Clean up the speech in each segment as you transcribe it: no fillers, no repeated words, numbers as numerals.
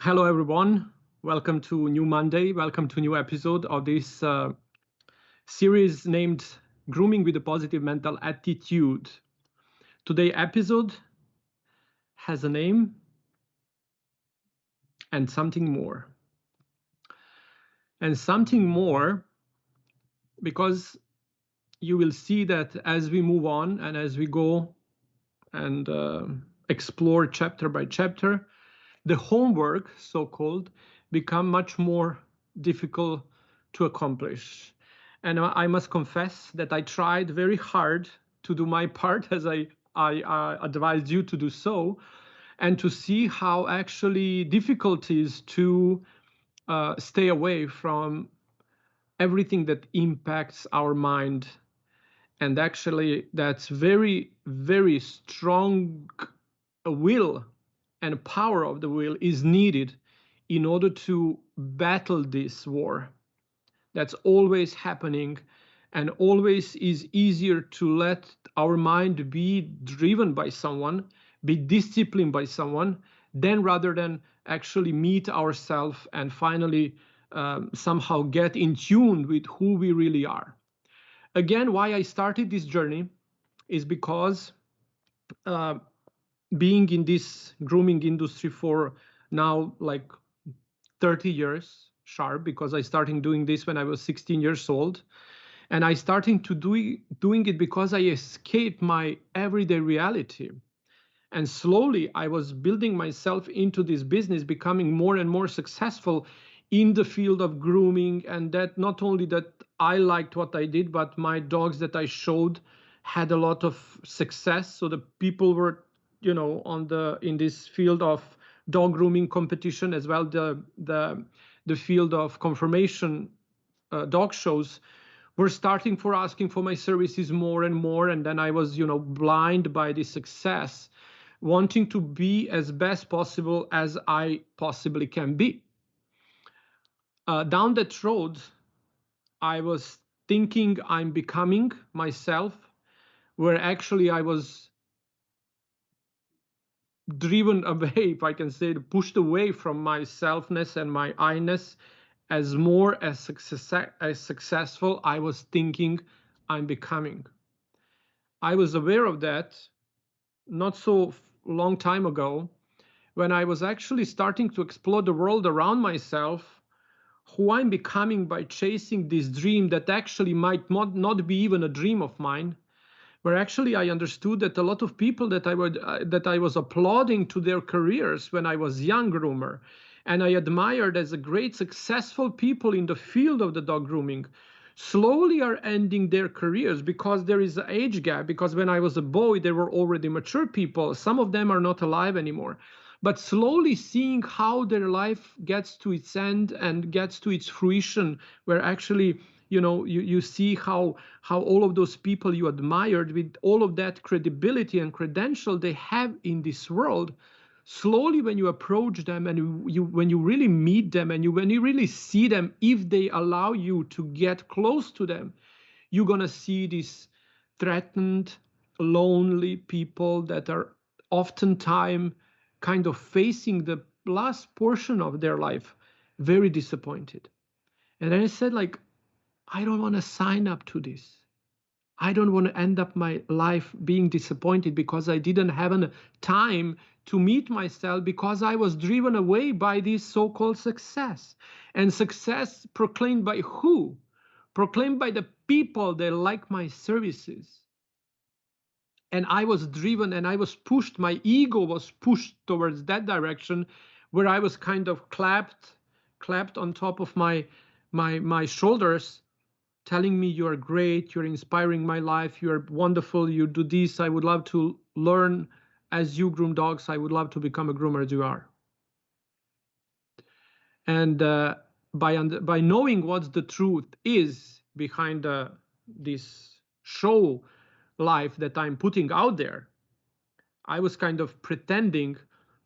Hello, everyone. Welcome to New Monday. Welcome to a new episode of this series named Grooming with a Positive Mental Attitude. Today's episode has a name and something more. And something more because you will see that as we move on and as we go and explore chapter by chapter, the homework, so-called, become much more difficult to accomplish. And I must confess that I tried very hard to do my part as I advised you to do so, and to see how actually difficult it is to stay away from everything that impacts our mind. And actually, that's very, very strong will and power of the will is needed in order to battle this war. That's always happening, and always is easier to let our mind be driven by someone, be disciplined by someone, than rather than actually meet ourselves and finally somehow get in tune with who we really are. Again, why I started this journey is because uh, being in this grooming industry for now like 30 years sharp, because I started doing this when I was 16 years old, and I started to doing it because I escaped my everyday reality. And slowly I was building myself into this business, becoming more and more successful in the field of grooming. And that not only that I liked what I did, but my dogs that I showed had a lot of success. So the people were, on the in this field of dog grooming competition, as well the field of confirmation dog shows, were starting for asking for my services more and more. And then I was, blind by the success, wanting to be as best possible as I possibly can be. Down that road, I was thinking I'm becoming myself, where actually I was driven away, if I can say it, pushed away from my selfness and my I-ness. As more as successful I was thinking I'm becoming. I was aware of that not so long time ago, when I was actually starting to explore the world around myself, who I'm becoming by chasing this dream that actually might not be even a dream of mine, where actually I understood that a lot of people that I was applauding to their careers when I was young groomer, and I admired as a great successful people in the field of the dog grooming, slowly are ending their careers because there is an age gap. Because when I was a boy, they were already mature people. Some of them are not alive anymore. But slowly seeing how their life gets to its end and gets to its fruition, where actually you see how all of those people you admired, with all of that credibility and credential they have in this world, slowly when you approach them and when you really meet them, and when you really see them, if they allow you to get close to them, you're going to see these threatened, lonely people that are oftentimes kind of facing the last portion of their life very disappointed. And then I said, like, I don't want to sign up to this. I don't want to end up my life being disappointed because I didn't have time to meet myself, because I was driven away by this so-called success. And success proclaimed by who? Proclaimed by the people that like my services. And I was driven and I was pushed, my ego was pushed towards that direction, where I was kind of clapped on top of my shoulders, telling me, you're great, you're inspiring my life, you're wonderful, you do this, I would love to learn as you groom dogs, I would love to become a groomer as you are. And by knowing what the truth is behind this show life that I'm putting out there, I was kind of pretending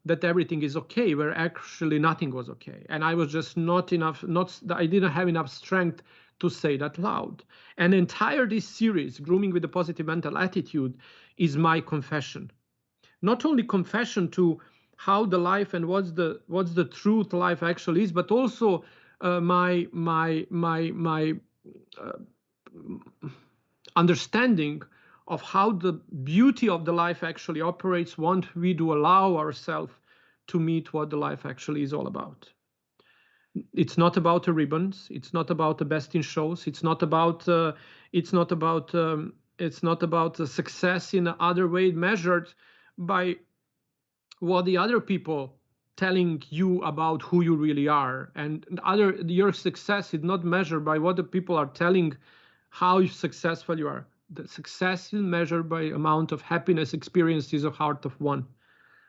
that everything is okay, where actually nothing was okay. And I was just I didn't have enough strength to say that loud. And entire this series, Grooming with a Positive Mental Attitude, is my confession. Not only confession to how the life and what's the truth life actually is, but also my understanding of how the beauty of the life actually operates once we do allow ourselves to meet what the life actually is all about. It's not about the ribbons. It's not about the best in shows. It's not about the success in other way measured by what the other people telling you about who you really are. And your success is not measured by what the people are telling how successful you are. The success is measured by amount of happiness experiences of heart of one.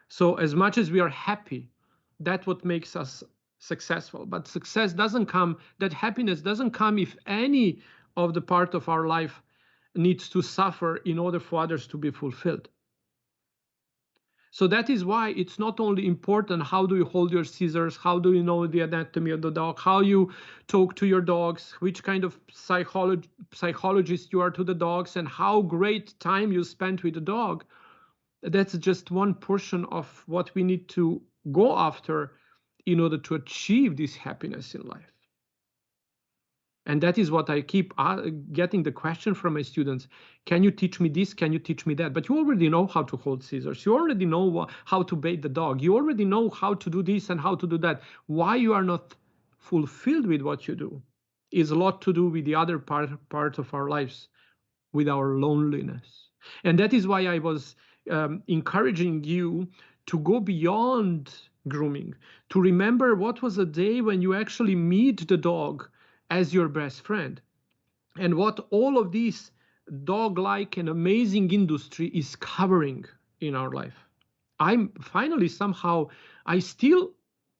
So as much as we are happy, that's what makes us successful. But success doesn't come, that happiness doesn't come if any of the part of our life needs to suffer in order for others to be fulfilled. So that is why it's not only important how do you hold your scissors, how do you know the anatomy of the dog, how you talk to your dogs, which kind of psychologist you are to the dogs, and how great time you spend with the dog. That's just one portion of what we need to go after in order to achieve this happiness in life. And that is what I keep getting the question from my students. Can you teach me this? Can you teach me that? But you already know how to hold scissors. You already know how to bait the dog. You already know how to do this and how to do that. Why you are not fulfilled with what you do is a lot to do with the other part of our lives, with our loneliness. And that is why I was encouraging you to go beyond grooming, to remember what was a day when you actually meet the dog as your best friend, and what all of this dog-like and amazing industry is covering in our life. I'm finally somehow, I still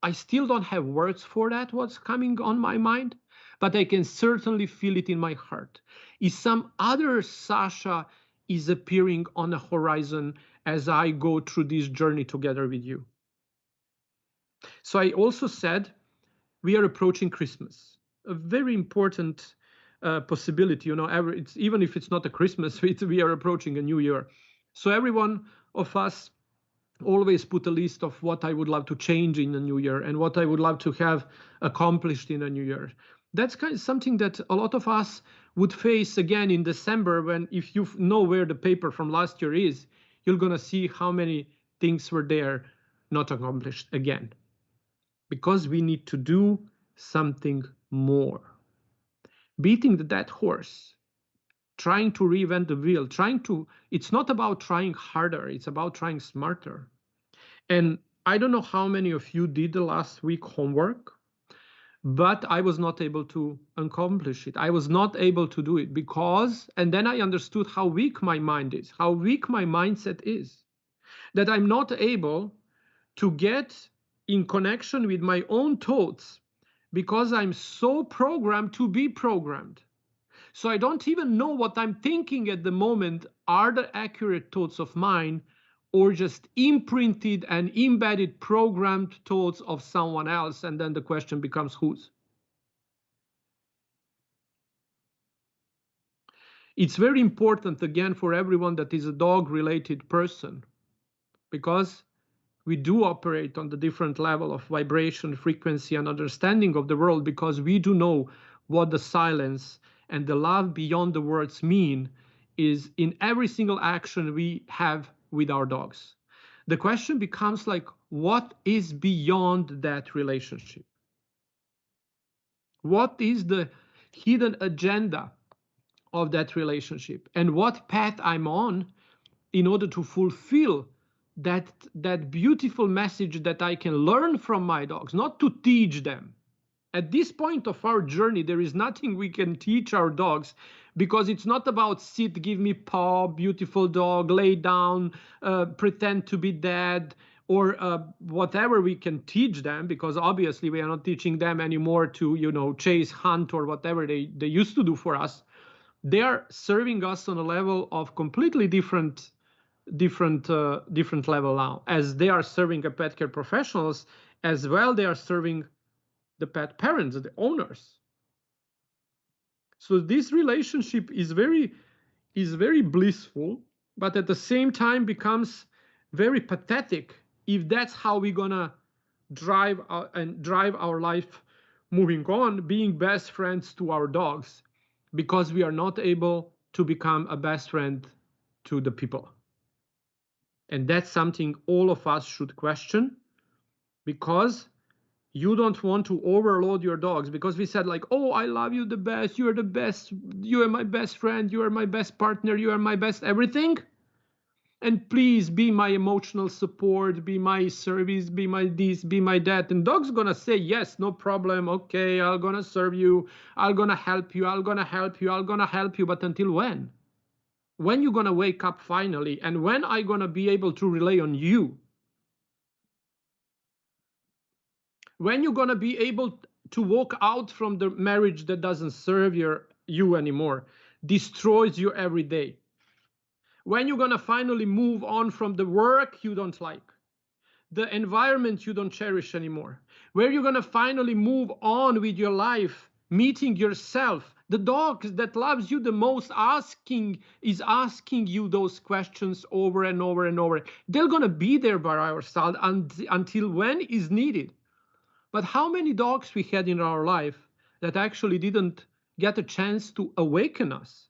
don't have words for that, what's coming on my mind, but I can certainly feel it in my heart. Is some other Sasha is appearing on the horizon as I go through this journey together with you. So I also said we are approaching Christmas, a very important possibility. You know, it's, even if it's not a Christmas, we are approaching a new year. So every one of us always put a list of what I would love to change in the new year and what I would love to have accomplished in the new year. That's kind of something that a lot of us would face again in December, when if you know where the paper from last year is, you're going to see how many things were there not accomplished again. Because we need to do something more. Beating the dead horse, trying to reinvent the wheel, it's not about trying harder, it's about trying smarter. And I don't know how many of you did the last week homework, but I was not able to accomplish it. I was not able to do it because, and then I understood how weak my mind is, how weak my mindset is, that I'm not able to get in connection with my own thoughts because I'm so programmed to be programmed. So I don't even know what I'm thinking at the moment are the accurate thoughts of mine, or just imprinted and embedded programmed thoughts of someone else. And then the question becomes whose? It's very important, again, for everyone that is a dog-related person, because we do operate on the different level of vibration, frequency, and understanding of the world, because we do know what the silence and the love beyond the words mean is in every single action we have with our dogs. The question becomes like, what is beyond that relationship? What is the hidden agenda of that relationship? And what path I'm on in order to fulfill that beautiful message that I can learn from my dogs, not to teach them. At this point of our journey, there is nothing we can teach our dogs, because it's not about sit, give me paw, beautiful dog, lay down, pretend to be dead, or whatever we can teach them, because obviously we are not teaching them anymore to, you know, chase, hunt, or whatever they used to do for us. They are serving us on a level of completely different level now, as they are serving a pet care professionals as well. They are serving the pet parents, the owners. So this relationship is very blissful, but at the same time becomes very pathetic if that's how we're gonna drive our life moving on, being best friends to our dogs, because we are not able to become a best friend to the people. And that's something all of us should question, because you don't want to overload your dogs, because we said like, oh, I love you the best, you're the best, you are my best friend, you are my best partner, you are my best everything, and please be my emotional support, be my service, be my this, be my that. And dog's gonna say yes, no problem, okay, I'm gonna serve you, I'm gonna help you, I'm gonna help you, I'm gonna help you. But until when you gonna wake up finally, and when I gonna be able to rely on you? When you're gonna be able to walk out from the marriage that doesn't serve you anymore, destroys you every day? When you're gonna finally move on from the work you don't like, the environment you don't cherish anymore? Where you're gonna finally move on with your life, meeting yourself? The dog that loves you the most is asking you those questions over and over and over. They're gonna be there by our side until when is needed. But how many dogs we had in our life that actually didn't get a chance to awaken us?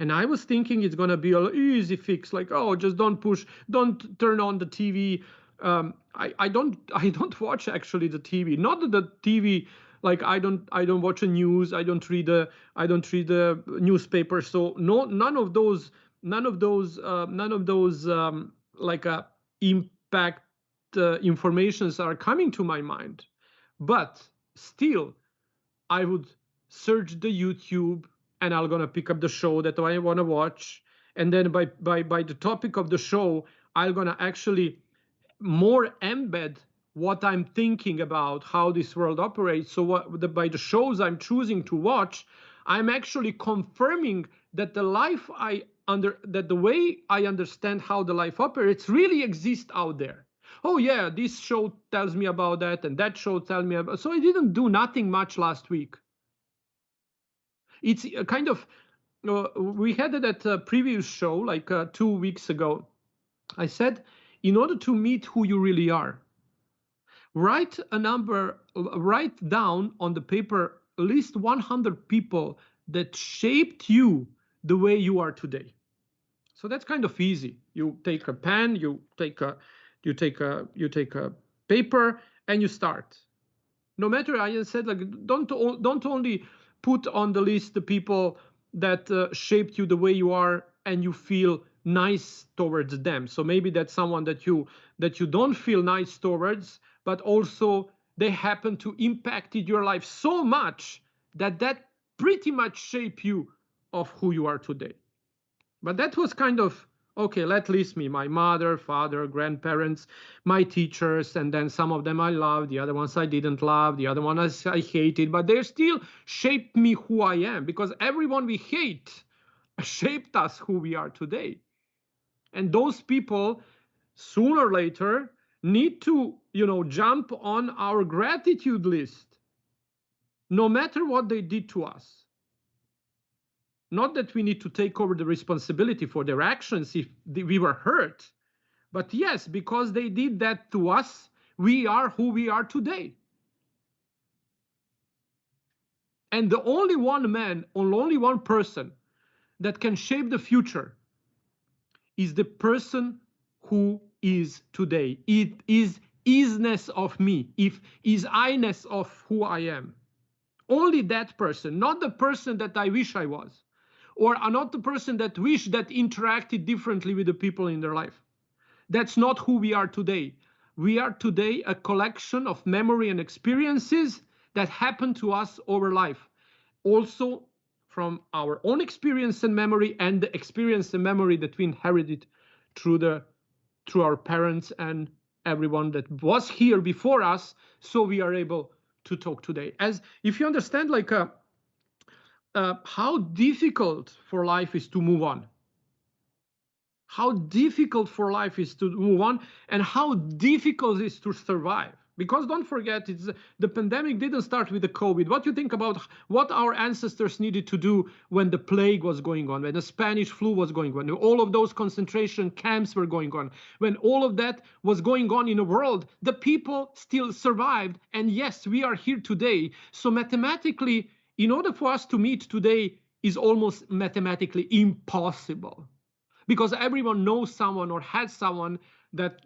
And I was thinking it's gonna be an easy fix, like, oh, just don't push, don't turn on the TV. I don't I don't watch actually the TV. Not that the TV, like I don't watch the news. I don't read the newspaper. So no, none of those like impact informations are coming to my mind. But still, I would search the YouTube, and I'm gonna pick up the show that I wanna watch. And then by the topic of the show, I'm gonna actually more embed what I'm thinking about how this world operates. So by the shows I'm choosing to watch, I'm actually confirming that that the way I understand how the life operates really exists out there. Oh yeah, this show tells me about that, and that show tells me about. So I didn't do nothing much last week. It's a kind of we had it at a previous show like 2 weeks ago. I said, in order to meet who you really are, write down on the paper, list 100 people that shaped you the way you are today. So that's kind of easy. You take a pen, you take a paper, and you start. No matter, I said, like, don't only put on the list the people that shaped you the way you are and you feel nice towards them. So maybe that's someone that you don't feel nice towards, but also they happen to impacted your life so much that pretty much shape you of who you are today. But that was kind of, okay, let list me my mother, father, grandparents, my teachers, and then some of them I loved, the other ones I didn't love, the other ones I hated, but they still shaped me who I am, because everyone we hate shaped us who we are today. And those people, sooner or later, need to, jump on our gratitude list, no matter what they did to us. Not that we need to take over the responsibility for their actions if we were hurt, but yes, because they did that to us, we are who we are today. And the only one man, or only one person that can shape the future is the person who is today. It is isness of me, if is I-ness of who I am. Only that person, not the person that I wish I was, or not the person that wish that interacted differently with the people in their life. That's not who we are today. We are today a collection of memory and experiences that happen to us over life. Also from our own experience and memory, and the experience and memory that we inherited through our parents and everyone that was here before us, so we are able to talk today. As if you understand, like how difficult for life is to move on, how difficult for life is to move on, and how difficult it is to survive. Because don't forget, the pandemic didn't start with the COVID. What do you think about what our ancestors needed to do when the plague was going on, when the Spanish flu was going on, when all of those concentration camps were going on, when all of that was going on in the world? The people still survived. And yes, we are here today. So mathematically, in order for us to meet today is almost mathematically impossible, because everyone knows someone or had someone that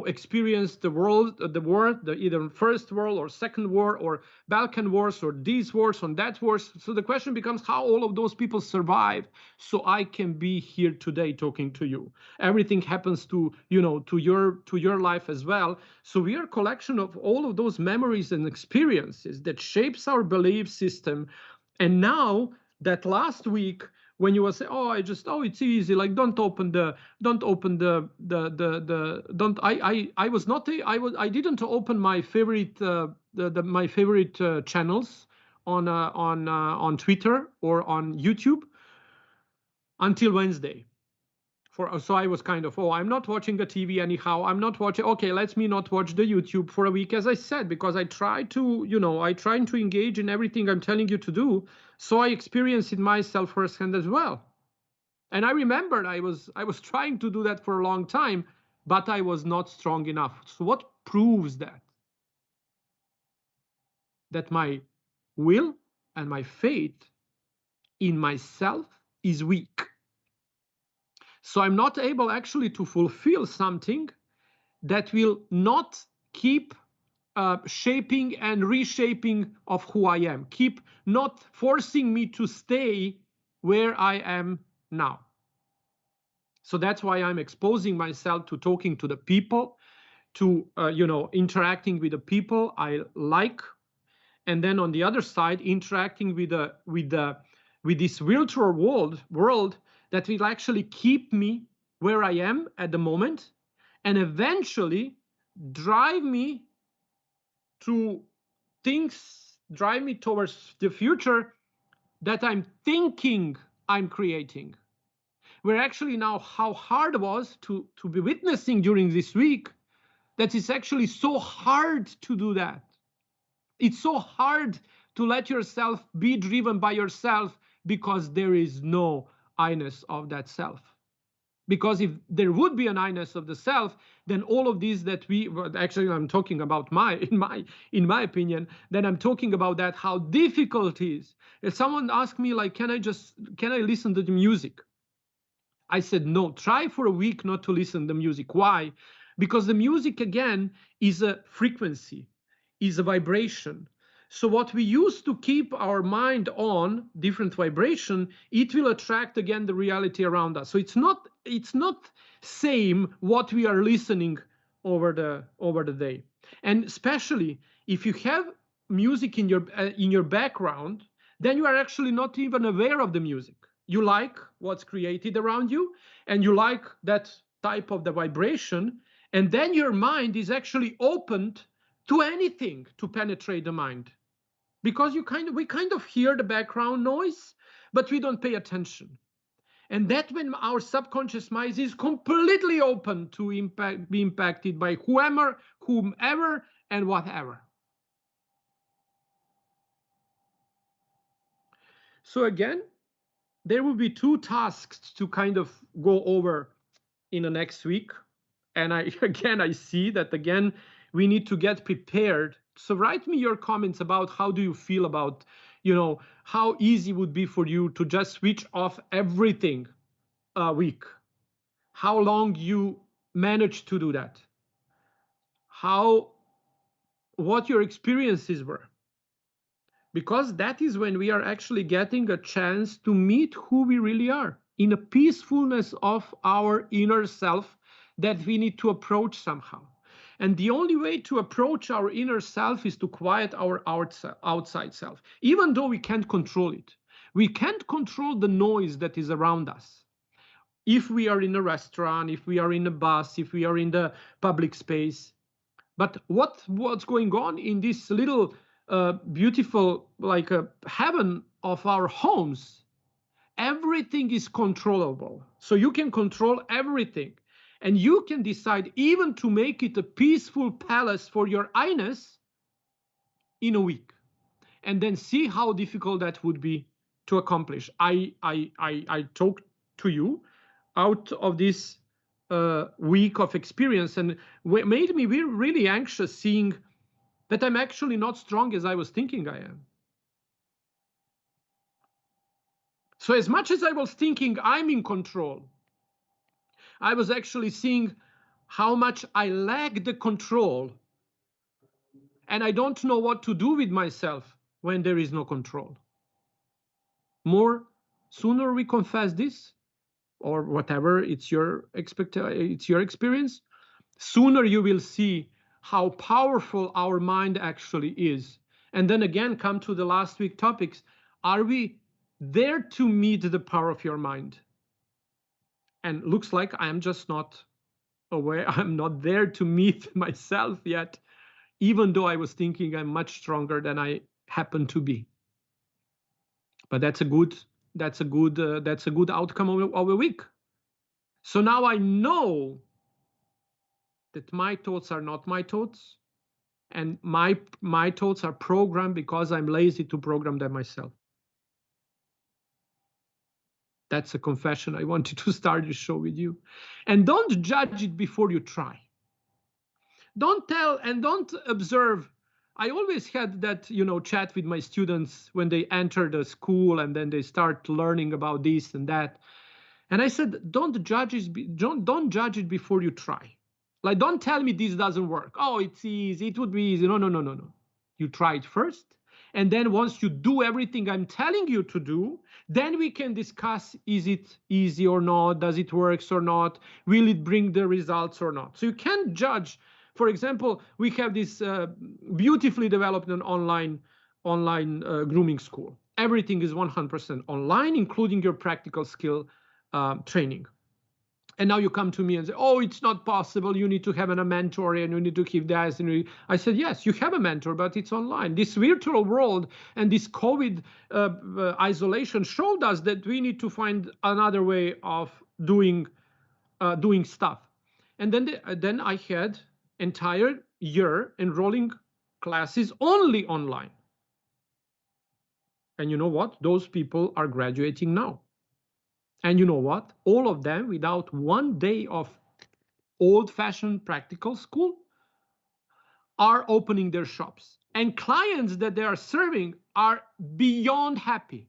experienced the either first world or second war or Balkan wars or these wars on that wars. So the question becomes how all of those people survived so I can be here today talking to you. Everything happens to your life as well. So we are a collection of all of those memories and experiences that shapes our belief system. And now that last week, when you will say, oh, it's easy, like don't open the don't I was not I didn't open my favorite my favorite channels on Twitter or on YouTube until Wednesday. So I was kind of, oh, I'm not watching the TV anyhow. I'm not watching. Okay, let me not watch the YouTube for a week, as I said, because I try to engage in everything I'm telling you to do. So I experience it myself firsthand as well. And I remembered I was trying to do that for a long time, but I was not strong enough. So what proves that? That my will and my faith in myself is weak. So I'm not able actually to fulfill something that will not keep shaping and reshaping of who I am, keep not forcing me to stay where I am now. So that's why I'm exposing myself to talking to the people, to interacting with the people I like, and then on the other side, interacting with this virtual world that will actually keep me where I am at the moment, and eventually drive me to drive me towards the future that I'm thinking I'm creating. Where actually now how hard it was to be witnessing during this week, that it's actually so hard to do that. It's so hard to let yourself be driven by yourself because there is no I-ness of that self. Because if there would be an I-ness of the self, then all of these that actually I'm talking about in my opinion, then I'm talking about that how difficult it is. If someone asked me like, can I listen to the music? I said, no, try for a week not to listen to music. Why? Because the music, again, is a frequency, is a vibration. So what we use to keep our mind on different vibration, it will attract again the reality around us. So it's not same what we are listening over the day. And especially if you have music in your background, then you are actually not even aware of the music. You like what's created around you, and you like that type of the vibration, and then your mind is actually opened to anything to penetrate the mind, because we kind of hear the background noise, but we don't pay attention. And that when our subconscious mind is completely open to be impacted by whomever and whatever. So again, there will be two tasks to kind of go over in the next week. And I see that again, we need to get prepared. So write me your comments about how do you feel about, how easy it would be for you to just switch off everything a week. How long you managed to do that. What your experiences were. Because that is when we are actually getting a chance to meet who we really are in a peacefulness of our inner self that we need to approach somehow. And the only way to approach our inner self is to quiet our outside self, even though we can't control it. We can't control the noise that is around us. If we are in a restaurant, if we are in a bus, if we are in the public space. But what's going on in this little beautiful, like a heaven of our homes, everything is controllable. So you can control everything. And you can decide even to make it a peaceful palace for your I-ness in a week, and then see how difficult that would be to accomplish. I talked to you out of this week of experience, and what made me really anxious seeing that I'm actually not strong as I was thinking I am. So as much as I was thinking I'm in control, I was actually seeing how much I lack the control, and I don't know what to do with myself when there is no control. More sooner we confess this, or whatever it's your experience, sooner you will see how powerful our mind actually is. And then again, come to the last week topics. Are we there to meet the power of your mind? And looks like I'm just not aware. I'm not there to meet myself yet, even though I was thinking I'm much stronger than I happen to be. But that's a good outcome of a week. So now I know that my thoughts are not my thoughts, and my thoughts are programmed because I'm lazy to program them myself. That's a confession I wanted to start the show with you. And don't judge it before you try. Don't tell and don't observe. I always had that, chat with my students when they enter the school and then they start learning about this and that. And I said, don't judge it before you try. Like, don't tell me this doesn't work. Oh, it's easy. It would be easy. No. You try it first. And then once you do everything I'm telling you to do, then we can discuss, is it easy or not? Does it work or not? Will it bring the results or not? So you can't judge. For example, we have this beautifully developed an online grooming school. Everything is 100% online, including your practical skill training. And now you come to me and say, oh, it's not possible. You need to have a mentor and you need to keep that. And I said, yes, you have a mentor, but it's online. This virtual world and this COVID isolation showed us that we need to find another way of doing stuff. And then I had entire year enrolling classes only online. And you know what? Those people are graduating now. And you know what? All of them, without one day of old-fashioned practical school, are opening their shops. And clients that they are serving are beyond happy.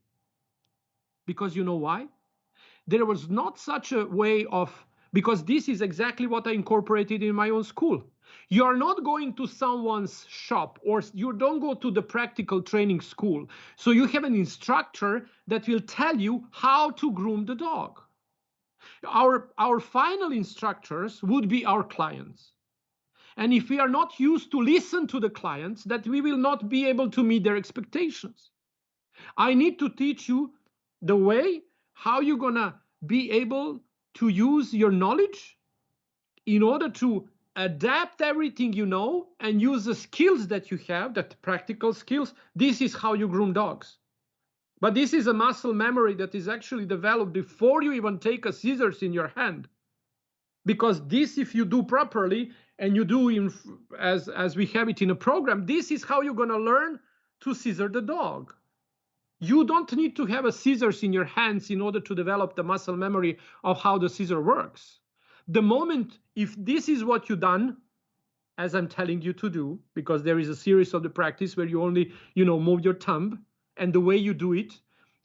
Because you know why? There was not such a way of, because this is exactly what I incorporated in my own school. You are not going to someone's shop, or you don't go to the practical training school. So you have an instructor that will tell you how to groom the dog. Our final instructors would be our clients. And if we are not used to listen to the clients, that we will not be able to meet their expectations. I need to teach you the way how you're gonna be able to use your knowledge in order to adapt everything you know and use the skills that you have, that practical skills. This is how you groom dogs. But this is a muscle memory that is actually developed before you even take a scissors in your hand. Because this, if you do properly and you do as we have it in a program, this is how you're going to learn to scissor the dog. You don't need to have a scissors in your hands in order to develop the muscle memory of how the scissor works. The moment, if this is what you've done, as I'm telling you to do, because there is a series of the practice where you only, move your thumb, and the way you do it,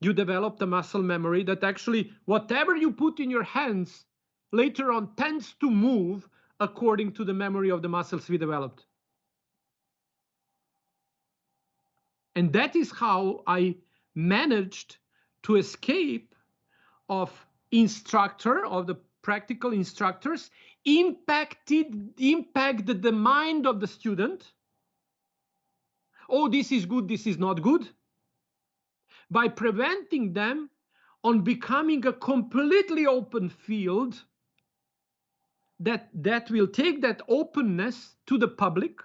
you develop the muscle memory that actually whatever you put in your hands later on tends to move according to the memory of the muscles we developed. And that is how I managed to escape of the practical instructors, impact the mind of the student. Oh, this is good, this is not good. By preventing them on becoming a completely open field that will take that openness to the public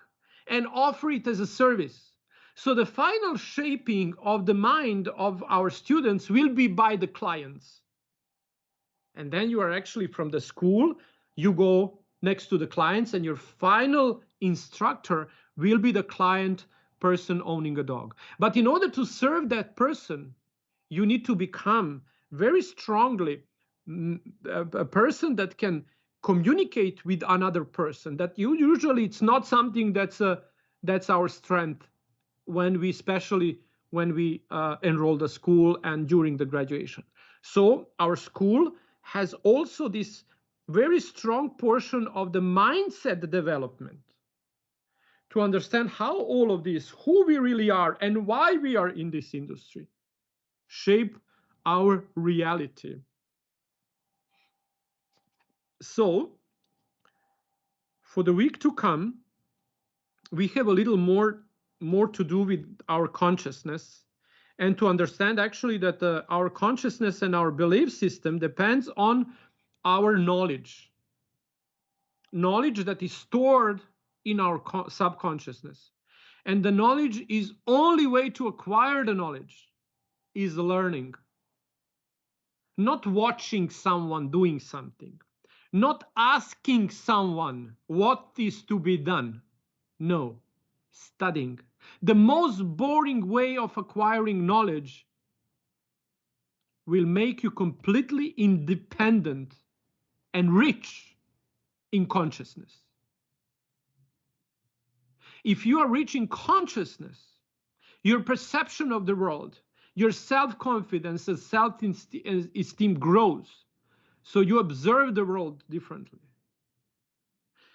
and offer it as a service. So the final shaping of the mind of our students will be by the clients. And then you are actually from the school, You go next to the clients, and your final instructor will be the client person owning a dog. But in order to serve that person, you need to become very strongly a person that can communicate with another person. That you usually, it's not something that's our strength when we, especially when we enroll the school and during the graduation. So our school has also this very strong portion of the mindset development to understand how all of this, who we really are and why we are in this industry, shape our reality. So for the week to come, we have a little more to do with our consciousness, and to understand actually that our consciousness and our belief system depends on our knowledge that is stored in our subconsciousness. And the knowledge is only way to acquire the knowledge is learning, not watching someone doing something, not asking someone what is to be done. No, studying. The most boring way of acquiring knowledge will make you completely independent and rich in consciousness. If you are rich in consciousness, your perception of the world, your self-confidence and self-esteem grows. So you observe the world differently.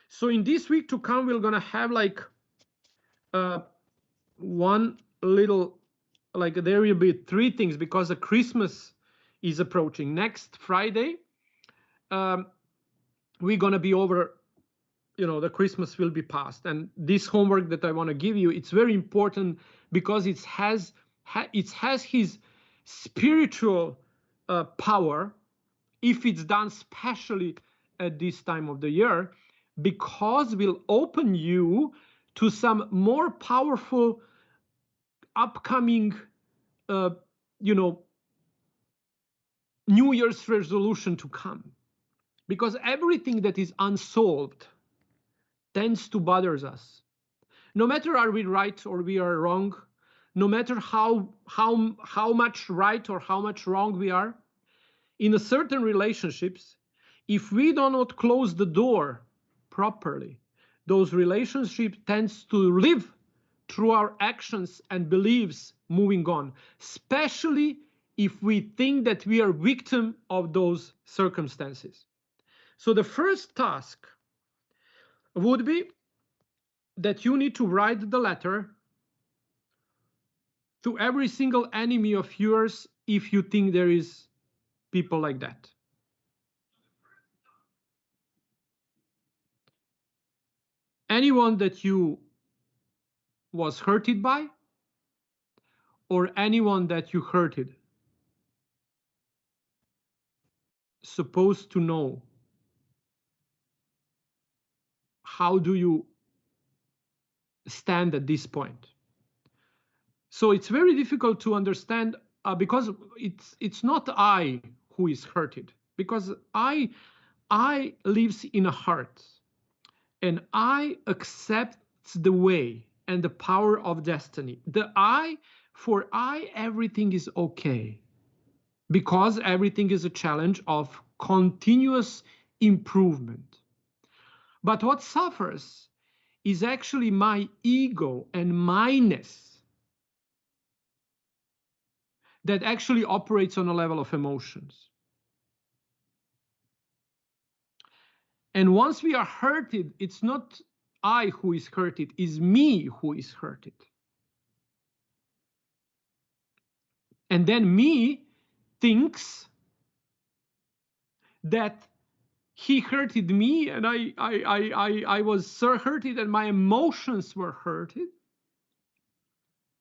So in this week to come, we're going to have like one little, like there will be three things because the Christmas is approaching. Next Friday, we're going to be over, the Christmas will be past. And this homework that I want to give you, it's very important because it has his spiritual power if it's done specially at this time of the year, because will open you to some more powerful upcoming New Year's resolution to come. Because everything that is unsolved tends to bother us. No matter are we right or we are wrong, no matter how much right or how much wrong we are, in a certain relationships, if we do not close the door properly, those relationships tends to live through our actions and beliefs moving on, especially if we think that we are victim of those circumstances. So the first task would be that you need to write the letter to every single enemy of yours if you think there is people like that. Anyone that you was hurted by, or anyone that you hurted, supposed to know how do you stand at this point. So it's very difficult to understand because it's not I who is hurted, because I lives in a heart, and I accept the way and the power of destiny. For I, everything is okay, because everything is a challenge of continuous improvement. But what suffers is actually my ego and mineness that actually operates on a level of emotions. And once we are hurted, it's not I who is hurted, it's me who is hurted. And then me thinks that he hurted me, and I was so hurted, and my emotions were hurted.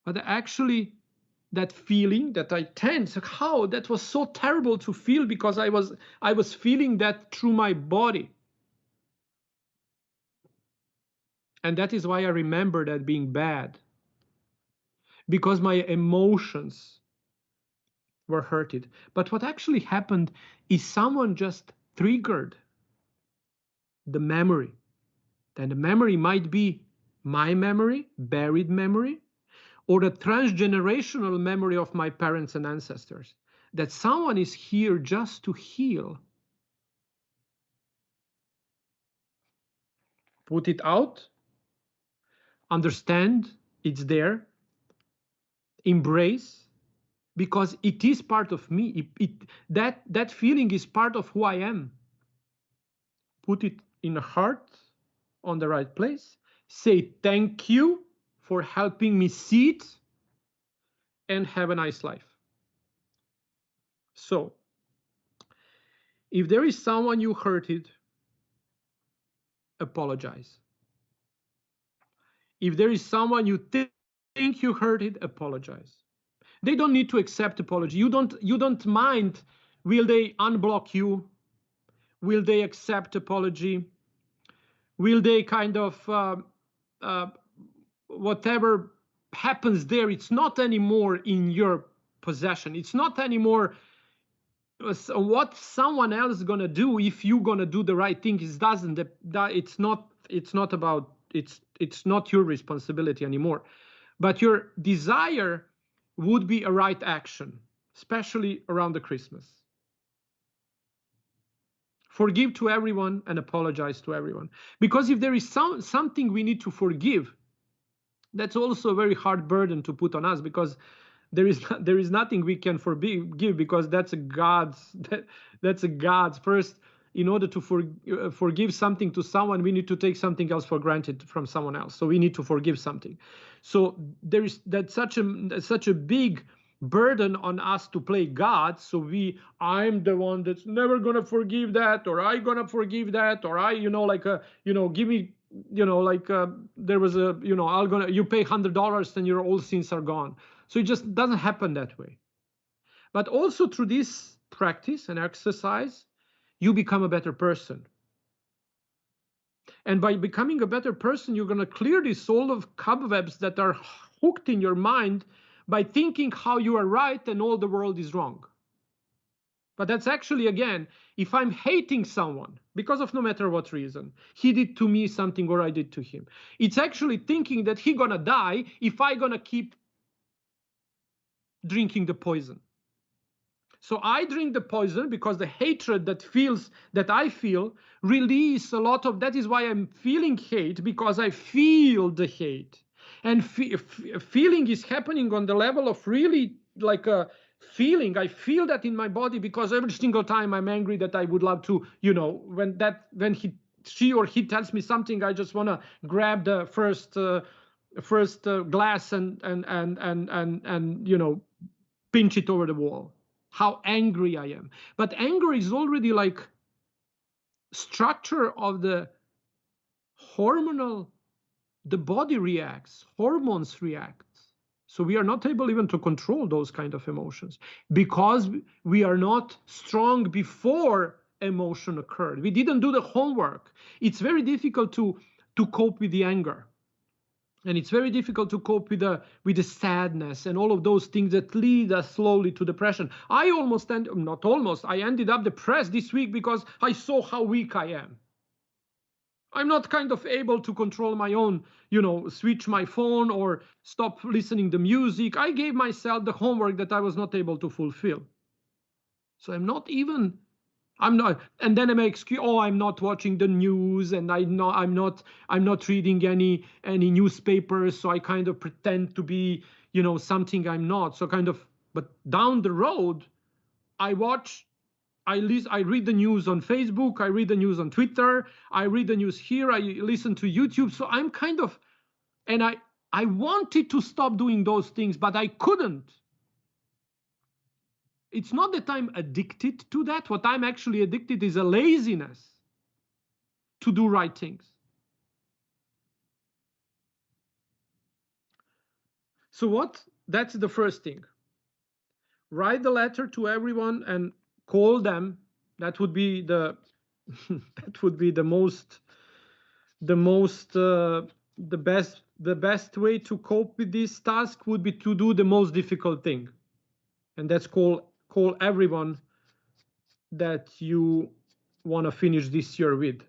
But actually, that feeling that I tense, how that was so terrible to feel, because I was feeling that through my body. And that is why I remember that being bad, because my emotions were hurted. But what actually happened is someone just triggered the memory. Then the memory might be my memory, buried memory, or the transgenerational memory of my parents and ancestors, that someone is here just to heal. Put it out, understand it's there, embrace, because it is part of me. That feeling is part of who I am. Put it in the heart, on the right place. Say thank you for helping me see it, and have a nice life. So, if there is someone you hurted, apologize. If there is someone you think you hurted, apologize. They don't need to accept apology. You don't mind. Will they unblock you? Will they accept apology? Will they kind of uh, whatever happens there? It's not anymore in your possession. It's not anymore what someone else is gonna do. If you're gonna do the right thing, it doesn't. It's not about. It's not your responsibility anymore. But your desire would be a right action, especially around the Christmas. Forgive to everyone and apologize to everyone. Because if there is something we need to forgive, that's also a very hard burden to put on us, because there is nothing we can forgive, because that's a God's first. In order to forgive something to someone, we need to take something else for granted from someone else. So we need to forgive something. So that's such a big burden on us to play God. So I'm the one that's never gonna forgive that, or I gonna forgive that, or give me, there was a, you pay $100 and your old sins are gone. So it just doesn't happen that way. But also through this practice and exercise, you become a better person. And by becoming a better person, you're going to clear this all of cobwebs that are hooked in your mind by thinking how you are right and all the world is wrong. But that's actually, again, if I'm hating someone because of no matter what reason, he did to me something or I did to him, it's actually thinking that he's going to die if I'm going to keep drinking the poison. So I drink the poison because the hatred that I feel release a lot of. That is why I'm feeling hate, because I feel the hate. And feeling is happening on the level of really like a feeling. I feel that in my body, because every single time I'm angry that I would love to, when she or he tells me something, I just want to grab the first glass and pinch it over the wall. How angry I am. But anger is already like structure of the hormonal, the body reacts, hormones react. So we are not able even to control those kind of emotions, because we are not strong before emotion occurred. We didn't do the homework. It's very difficult to cope with the anger. And it's very difficult to cope with the sadness and all of those things that lead us slowly to depression. I ended up depressed this week because I saw how weak I am. I'm not kind of able to control my own, switch my phone or stop listening to music. I gave myself the homework that I was not able to fulfill. So I'm not, and then I make excuse. Oh, I'm not watching the news, and I'm not reading any newspapers. So I kind of pretend to be, something I'm not. So kind of, but down the road, I read the news on Facebook. I read the news on Twitter. I read the news here. I listen to YouTube. So I'm kind of, and I wanted to stop doing those things, but I couldn't. It's not that I'm addicted to that. What I'm actually addicted is a laziness to do right things. So that's the first thing. Write the letter to everyone and call them. That would be the best way to cope with this task would be to do the most difficult thing. And that's call everyone that you want to finish this year with.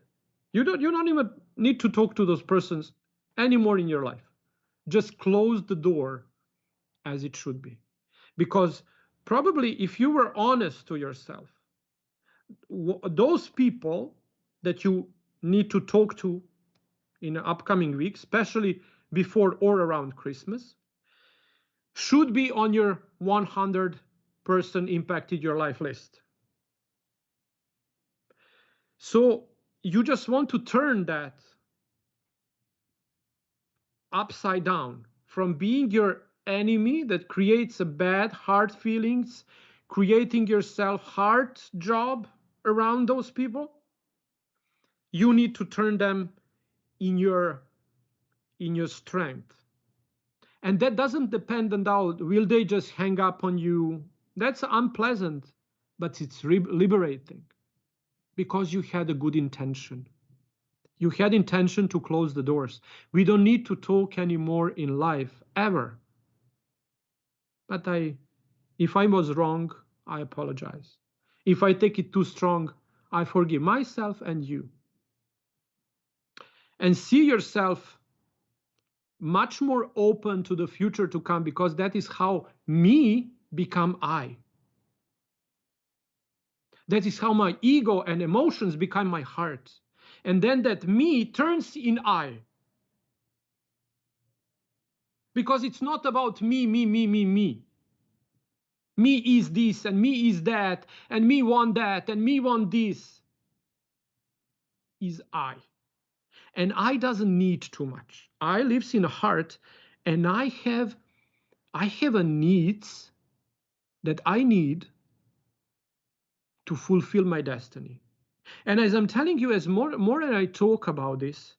You don't even need to talk to those persons anymore in your life. Just close the door as it should be. Because probably if you were honest to yourself, those people that you need to talk to in the upcoming weeks, especially before or around Christmas, should be on your 100% impacted your life list. So you just want to turn that upside down from being your enemy that creates a bad hard feelings, creating yourself hard job around those people. You need to turn them in your strength. And that doesn't depend on how will they just hang up on you. That's unpleasant, but it's liberating because you had a good intention. You had intention to close the doors. We don't need to talk anymore in life ever. But if I was wrong, I apologize. If I take it too strong, I forgive myself and you. And see yourself much more open to the future to come, because that is how me become I. That is how my ego and emotions become my heart. And then that me turns in I. Because it's not about me, me, me, me, me. Me is this, and me is that, and me want that, and me want this. Is I. And I doesn't need too much. I lives in a heart, and I have a needs that I need to fulfill my destiny. And as I'm telling you, as more and I talk about this,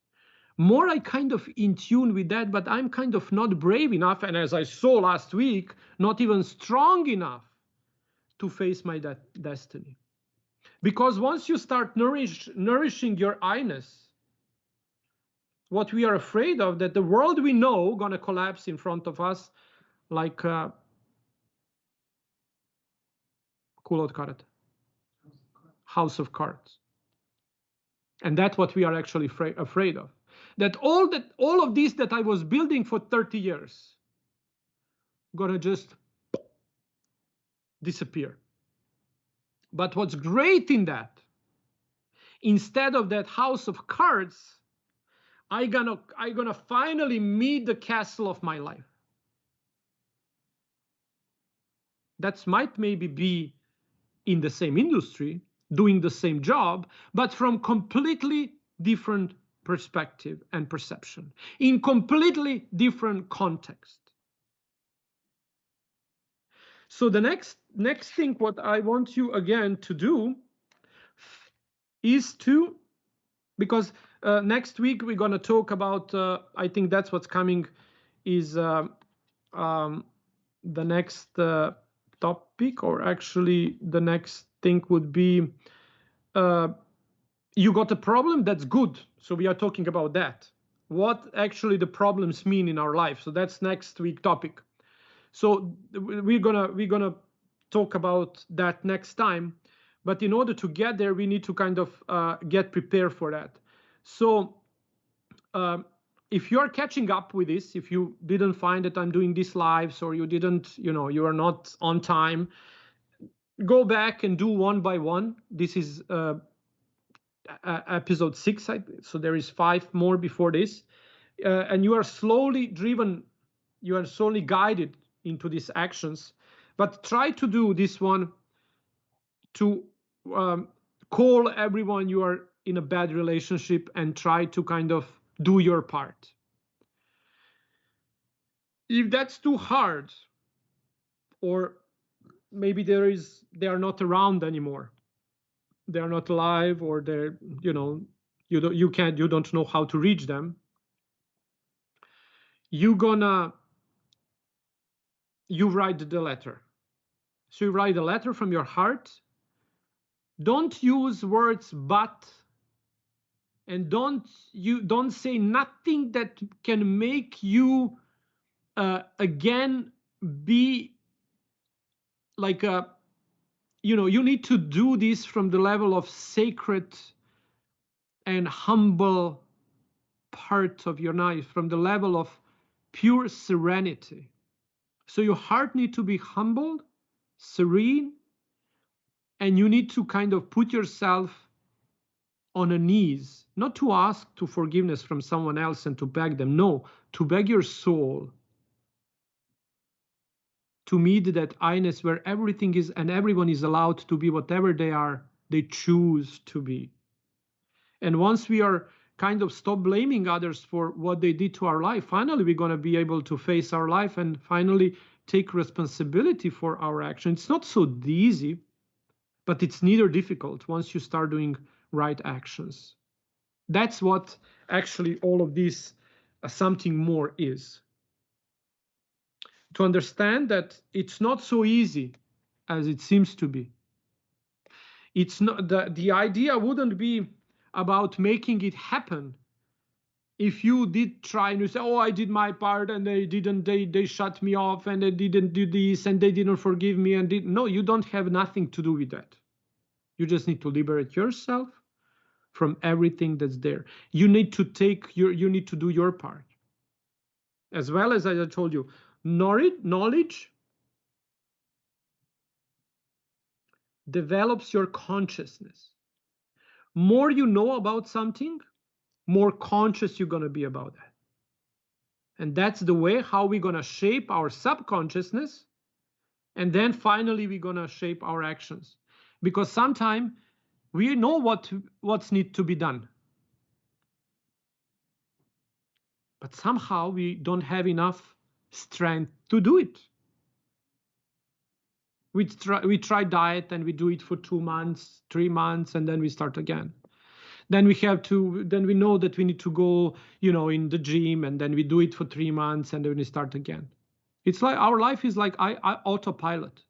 more I kind of in tune with that, but I'm kind of not brave enough, and as I saw last week, not even strong enough to face my destiny. Because once you start nourishing your I-ness, what we are afraid of, that the world we know gonna collapse in front of us like kulot karat, house of cards. And that's what we are actually afraid of. That all of this that I was building for 30 years gonna just disappear. But what's great in that, instead of that house of cards, I gonna finally meet the castle of my life. That might maybe be in the same industry, doing the same job, but from completely different perspective and perception, in completely different context. So the next thing what I want you again to do is to, because next week we're going to talk about, I think that's what's coming, is the next topic, or actually the next thing would be, you got a problem, that's good. So we are talking about that. What actually the problems mean in our life. So that's next week topic. So we're gonna talk about that next time. But in order to get there, we need to kind of get prepared for that. So if you are catching up with this, if you didn't find that I'm doing these lives, or you didn't, you are not on time, go back and do one by one. This is episode 6, so there is 5 more before this, and you are slowly driven, you are slowly guided into these actions. But try to do this one to call everyone you are in a bad relationship and try to kind of do your part. If that's too hard, or maybe they are not around anymore, they are not alive, or they're, you don't know how to reach them, you write the letter. So you write a letter from your heart. Don't use words but, and don't say nothing that can make you again be like a, you need to do this from the level of sacred and humble part of your life, from the level of pure serenity. So your heart needs to be humbled, serene, and you need to kind of put yourself on a knees, not to ask to forgiveness from someone else and to beg them, no, to beg your soul to meet that I-ness where everything is and everyone is allowed to be whatever they are, they choose to be. And once we are kind of stop blaming others for what they did to our life, finally we're going to be able to face our life and finally take responsibility for our action. It's not so easy, but it's neither difficult once you start doing right actions. That's what actually all of this something more is. To understand that it's not so easy as it seems to be. It's not the idea wouldn't be about making it happen. If you did try and you say, oh, I did my part and they didn't, they shut me off and they didn't do this and they didn't forgive me and did no, you don't have nothing to do with that. You just need to liberate yourself from everything that's there. You need to you need to do your part. As well as I told you, knowledge develops your consciousness. More you know about something, more conscious you're going to be about that. And that's the way how we're going to shape our subconsciousness. And then finally, we're going to shape our actions. Because sometimes we know what's need to be done. But somehow we don't have enough strength to do it. We try diet and we do it for 2 months, 3 months, and then we start again. Then we know that we need to go, in the gym, and then we do it for 3 months, and then we start again. It's like our life is like I autopilot.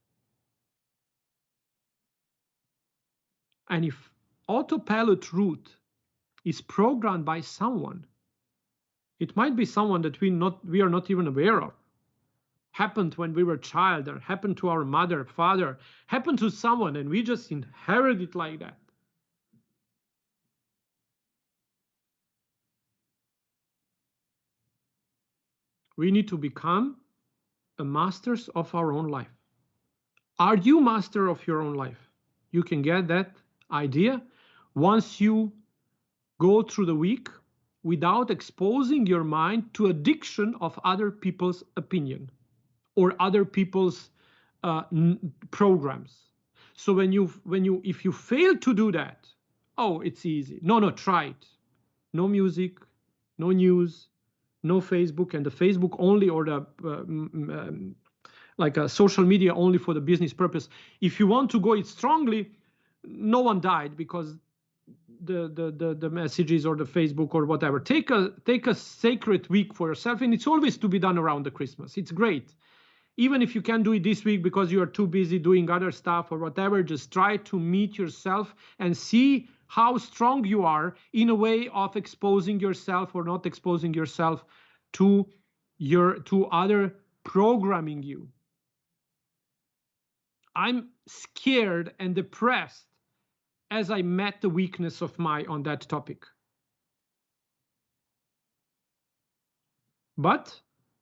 And if autopilot route is programmed by someone, it might be someone that we are not even aware of. Happened when we were a child, or happened to our mother, father, happened to someone, and we just inherit it like that. We need to become a masters of our own life. Are you master of your own life? You can get that idea once you go through the week without exposing your mind to addiction of other people's opinion or other people's programs. So if you fail to do that, oh, it's easy. No, try it. No music, no news, no Facebook, and the Facebook only, or the like a social media only for the business purpose. If you want to go it strongly, no one died because the messages or the Facebook or whatever. Take a sacred week for yourself, and it's always to be done around the Christmas. It's great. Even if you can't do it this week because you are too busy doing other stuff or whatever, just try to meet yourself and see how strong you are in a way of exposing yourself or not exposing yourself to other programming you. I'm scared and depressed as I met the weakness of on that topic. But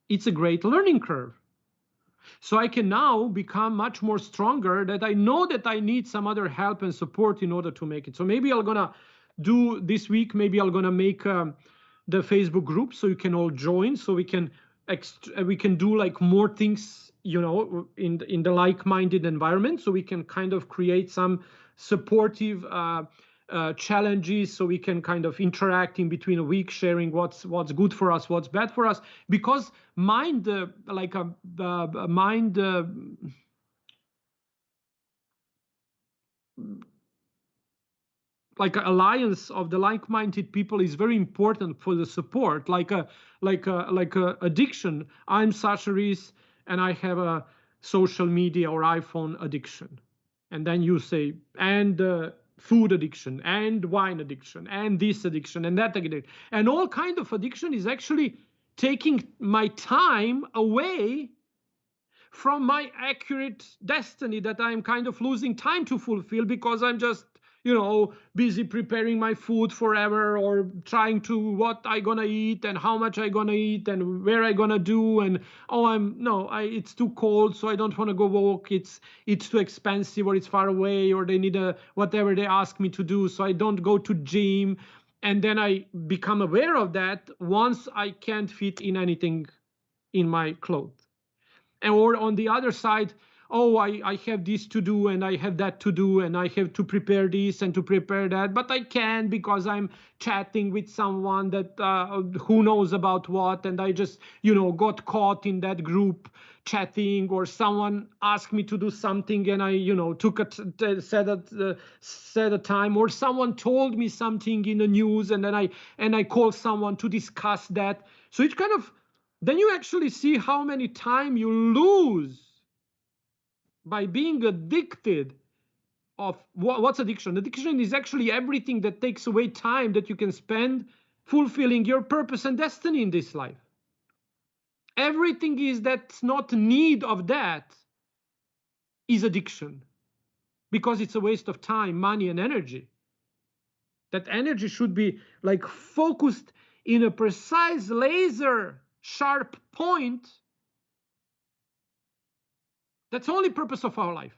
it's a great learning curve. So I can now become much more stronger, that I know that I need some other help and support in order to make it. So maybe I'm gonna do this week, maybe I'm gonna make the Facebook group so you can all join, so we can do like more things, in the like-minded environment, so we can kind of create some supportive challenges, so we can kind of interact in between a week, sharing what's good for us, what's bad for us. Because mind like a mind like an alliance of the like-minded people is very important for the support. Like a addiction. I'm Sasha Riess and I have a social media or iPhone addiction, and then you say, and food addiction, and wine addiction, and this addiction, and that addiction, and all kind of addiction is actually taking my time away from my accurate destiny that I'm kind of losing time to fulfill, because I'm just busy preparing my food forever, or trying to what I gonna eat and how much I gonna eat and where I gonna do, and oh, it's too cold, so I don't want to go walk. It's too expensive, or it's far away, or they need a whatever they ask me to do, so I don't go to gym. And then I become aware of that once I can't fit in anything in my clothes. Or on the other side, oh, I have this to do and I have that to do and I have to prepare this and to prepare that, but I can't because I'm chatting with someone that who knows about what, and I just got caught in that group chatting, or someone asked me to do something and I took set a time, or someone told me something in the news and then I called someone to discuss that. So it's kind of, then you actually see how many time you lose by being addicted of what's addiction. Addiction is actually everything that takes away time that you can spend fulfilling your purpose and destiny in this life. Everything is that's not need of that is addiction, because it's a waste of time, money, and energy. That energy should be like focused in a precise laser sharp point. That's the only purpose of our life.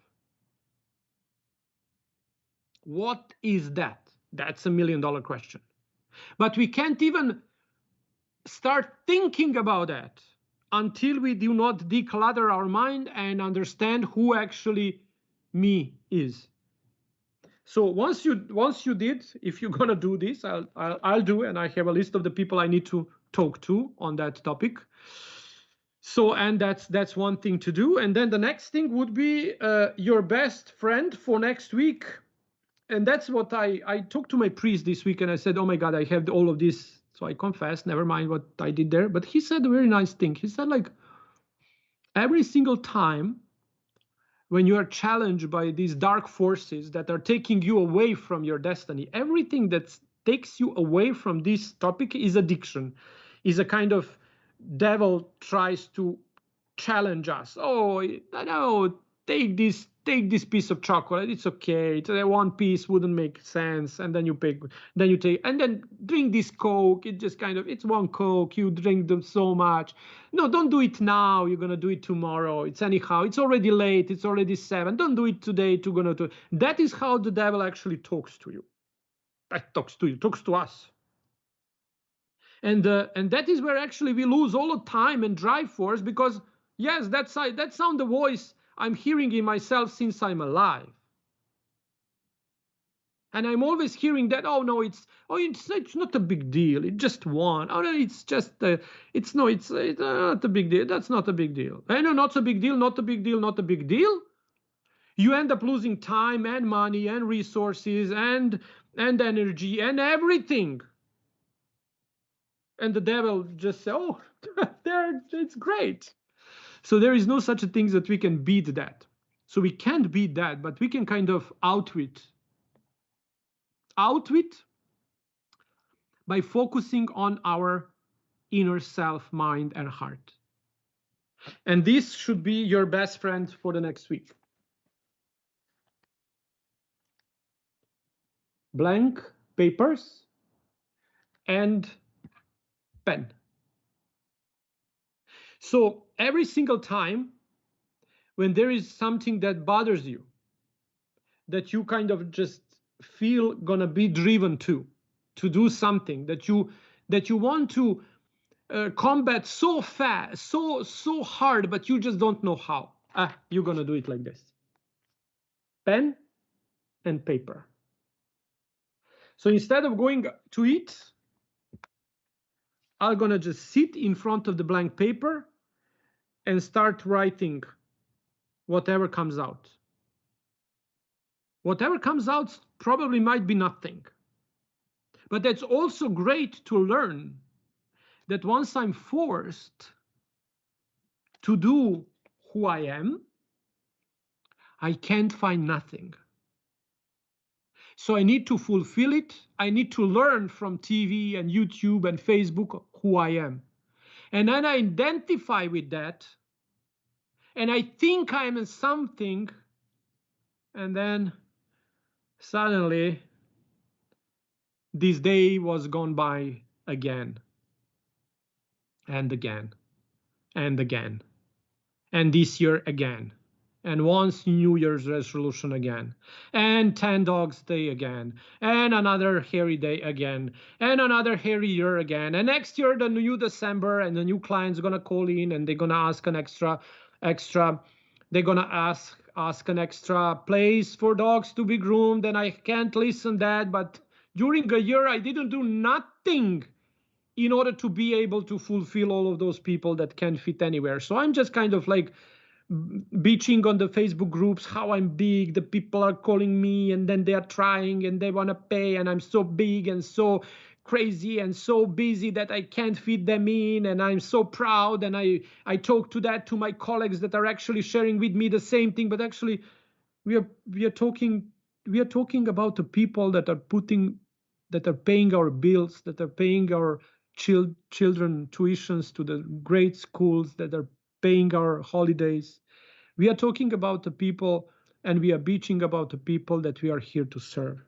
What is that? That's $1 million question. But we can't even start thinking about that until we do not declutter our mind and understand who actually me is. So once you did, if you're gonna do this, I'll do, and I have a list of the people I need to talk to on that topic. So, and that's one thing to do. And then the next thing would be your best friend for next week. And that's what I talked to my priest this week, and I said, oh my God, I have all of this. So I confessed, never mind what I did there. But he said a very nice thing. He said, like, every single time when you are challenged by these dark forces that are taking you away from your destiny, everything that takes you away from this topic is addiction, is a kind of devil tries to challenge us. Oh, no, take this piece of chocolate. It's okay. One piece wouldn't make sense. And then you take, and then drink this Coke. It just kind of, it's one Coke. You drink them so much. No, don't do it now. You're going to do it tomorrow. It's anyhow, it's already late. It's already 7. Don't do it today. That is how the devil actually talks to you. Talks to us. And that is where actually we lose all the time and drive force, because yes, that's sound the voice I'm hearing in myself since I'm alive. And I'm always hearing that, oh no, it's not a big deal. It's just one. Oh no, it's just it's not a big deal. That's not a big deal. I know, not a big deal, not a big deal, not a big deal. You end up losing time and money and resources and energy and everything. And the devil just say, oh, it's great. So there is no such a thing that we can beat that. So we can't beat that, but we can kind of outwit by focusing on our inner self, mind, and heart. And this should be your best friend for the next week. Blank papers and pen. So every single time when there is something that bothers you, that you kind of just feel gonna be driven to do something that you want to combat so fast, so hard, but you just don't know how. You're gonna do it like this: pen and paper. So instead of going to eat, I'm gonna just sit in front of the blank paper and start writing whatever comes out. Whatever comes out probably might be nothing. But that's also great to learn that once I'm forced to do who I am, I can't find nothing. So I need to fulfill it. I need to learn from TV and YouTube and Facebook who I am. And then I identify with that. And I think I'm something. And then Suddenly, this day was gone by again and again and again, and this year again, and once New Year's resolution again, and 10 Dogs Day again, and another hairy day again, and another hairy year again, and next year the new December, and the new client's gonna call in and they're gonna ask an extra they're gonna ask an extra place for dogs to be groomed, and I can't listen that, but during a year I didn't do nothing in order to be able to fulfill all of those people that can fit anywhere. So I'm just kind of like bitching on the Facebook groups how I'm big, the people are calling me, and then they are trying and they want to pay, and I'm so big and so crazy and so busy that I can't fit them in, and I'm so proud, and I talk to that to my colleagues that are actually sharing with me the same thing, but actually we are talking about the people that are paying our bills, that are paying our children tuitions to the great schools, that are paying our holidays. We are talking about the people, and we are bitching about the people that we are here to serve.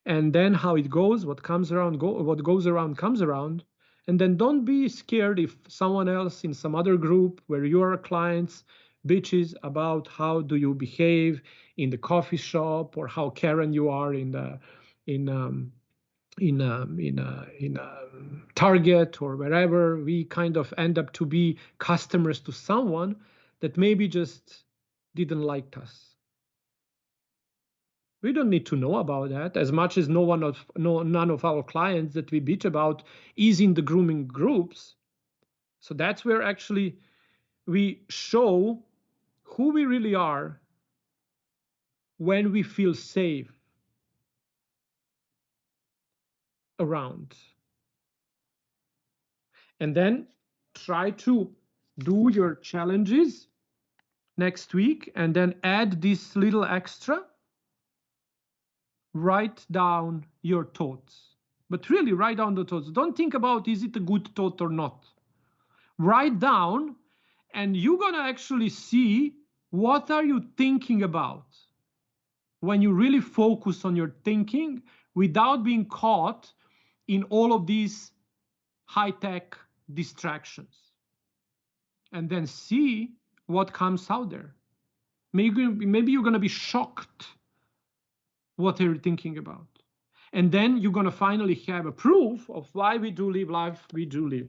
And then how it goes, what goes around comes around. And then don't be scared if someone else in some other group where you are clients bitches about how do you behave in the coffee shop, or how Karen you are in the in Target or wherever. We kind of end up to be customers to someone that maybe just didn't like us. We don't need to know about that, as much as none of our clients that we bitch about is in the grooming groups. So that's where actually we show who we really are when we feel safe around. And then try to do your challenges next week, and then add this little extra. Write down your thoughts, but really write down the thoughts. Don't think about is it a good thought or not. Write down, and you're gonna actually see what are you thinking about when you really focus on your thinking without being caught in all of these high-tech distractions. And then see what comes out there. Maybe you're gonna be shocked what you're thinking about. And then you're gonna finally have a proof of why we do live life we do live.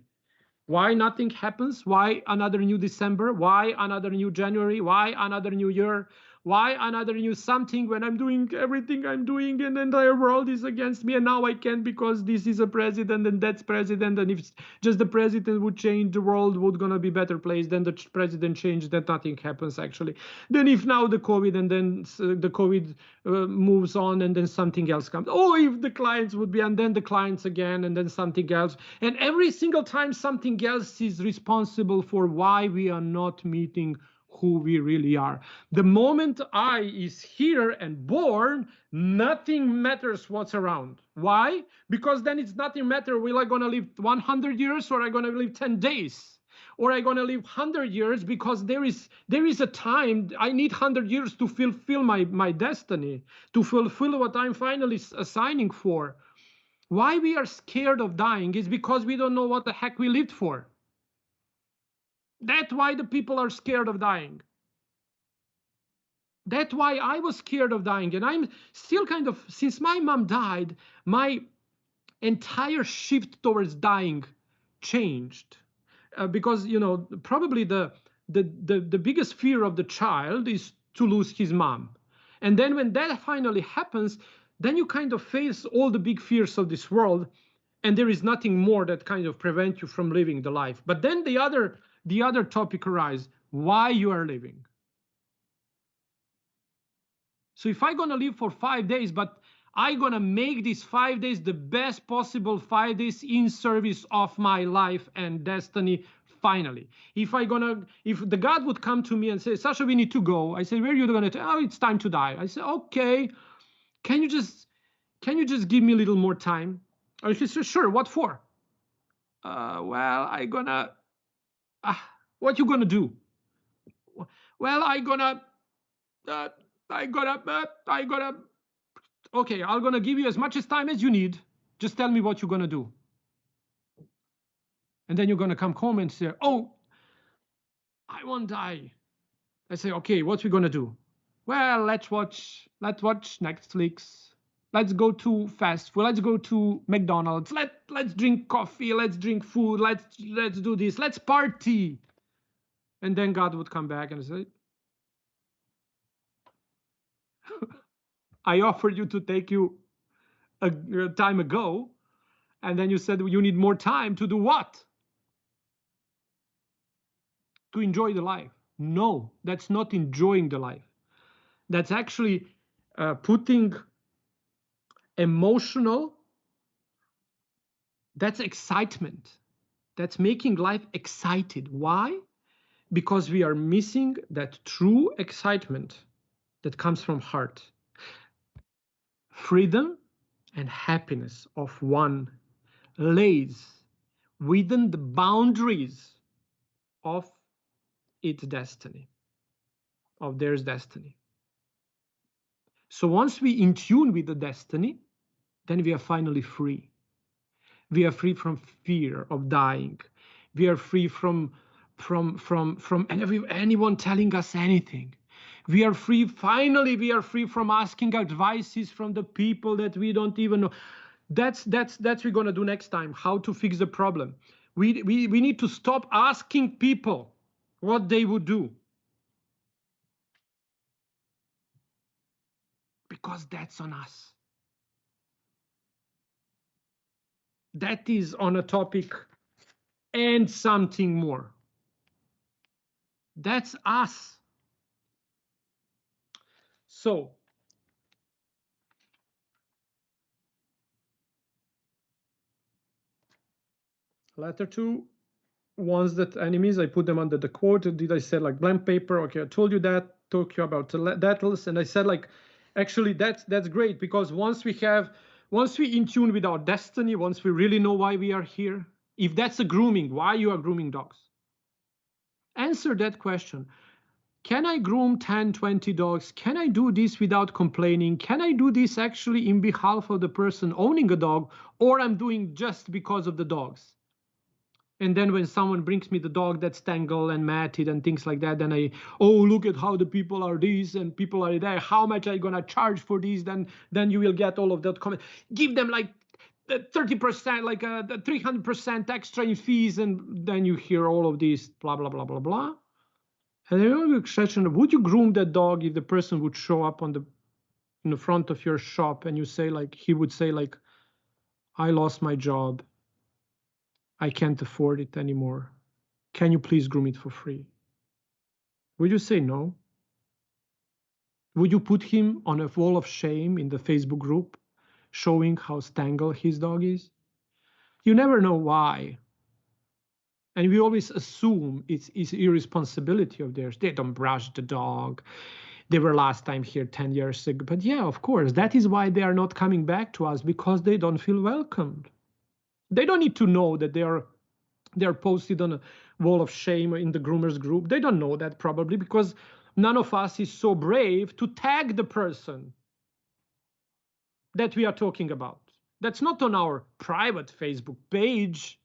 Why nothing happens? Why another new December? Why another new January? Why another new year? Why another new something when I'm doing everything I'm doing and the entire world is against me, and now I can't because this is a president and that's president, and if just the president would change, the world would gonna be better place. Then the president changed, that nothing happens actually. Then if now the COVID, and then the COVID moves on, and then something else comes. Oh, if the clients would be, and then the clients again, and then something else. And every single time something else is responsible for why we are not meeting who we really are. The moment I is here and born, nothing matters what's around. Why? Because then it's nothing matter, will I gonna live 100 years, or I gonna live 10 days? Or I gonna live 100 years, because there is a time I need 100 years to fulfill my destiny, to fulfill what I'm finally assigning for. Why we are scared of dying is because we don't know what the heck we lived for. That's why the people are scared of dying. That's why I was scared of dying. And I'm still kind of, since my mom died, my entire shift towards dying changed. Because, probably the biggest fear of the child is to lose his mom. And then when that finally happens, then you kind of face all the big fears of this world, and there is nothing more that kind of prevent you from living the life. But then the other topic arises: why you are living. So if I'm gonna live for 5 days, but I'm gonna make these 5 days the best possible 5 days in service of my life and destiny. Finally, if the God would come to me and say, Sasha, we need to go. I say, where are you gonna? Oh, it's time to die. I say, okay. Can you just give me a little more time? Or she says, sure. What for? Well, I gonna. What you gonna do? Well, I gonna. I gonna. Okay, I'm gonna give you as much as time as you need. Just tell me what you're gonna do. And then you're gonna come home and say, oh, I won't die. I say, okay, what we gonna do? Well, let's watch Netflix. Let's go to fast food. Let's go to McDonald's. Let's drink coffee. Let's drink food. Let's do this. Let's party. And then God would come back and say, I offered you to take you a time ago, and then you said you need more time to do what? To enjoy the life. No, that's not enjoying the life. That's actually putting emotional, that's excitement. That's making life excited. Why? Because we are missing that true excitement that comes from heart. Freedom and happiness of one lays within the boundaries of its destiny, of their destiny. So once we in tune with the destiny, then we are finally free. We are free from fear of dying. We are free from anyone telling us anything. We are free. Finally, we are free from asking advices from the people that we don't even know. That's we're gonna do next time. How to fix the problem. We need to stop asking people what they would do, because that's on us. That is on a topic and something more. That's us. So letter two, ones that enemies, I put them under the quote. Did I say like blank paper? Okay, I told you that, talk you about that, and I said like, actually that's great, because once we in tune with our destiny, once we really know why we are here, if that's a grooming, why you are grooming dogs, answer that question. Can I groom 10, 20 dogs? Can I do this without complaining? Can I do this actually in behalf of the person owning a dog, or I'm doing just because of the dogs? And then when someone brings me the dog that's tangled and matted and things like that, then oh, look at how the people are this and people are there. How much are you gonna charge for this? Then you will get all of that comment. Give them like 30%, like the 300% extra in fees, and then you hear all of these blah blah blah blah blah. And the only question: would you groom that dog if the person would show up in the front of your shop and you say like, he would say like, I lost my job, I can't afford it anymore, can you please groom it for free? Would you say no? Would you put him on a wall of shame in the Facebook group showing how tangled his dog is? You never know why. And we always assume it's irresponsibility of theirs. They don't brush the dog. They were last time here 10 years ago. But yeah, of course, that is why they are not coming back to us, because they don't feel welcomed. They don't need to know that they're posted on a wall of shame in the groomers group. They don't know that probably, because none of us is so brave to tag the person that we are talking about. That's not on our private Facebook page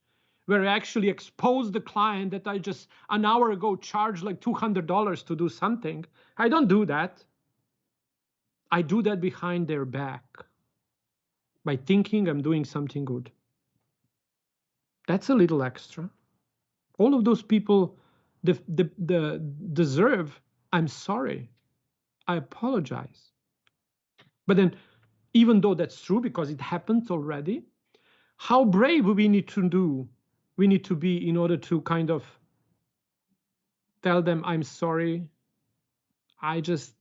where I actually expose the client that I just an hour ago charged like $200 to do something. I don't do that. I do that behind their back by thinking I'm doing something good. That's a little extra. All of those people the deserve, I'm sorry, I apologize. But then, even though that's true because it happened already, how brave we need to be in order to kind of tell them, I'm sorry, I just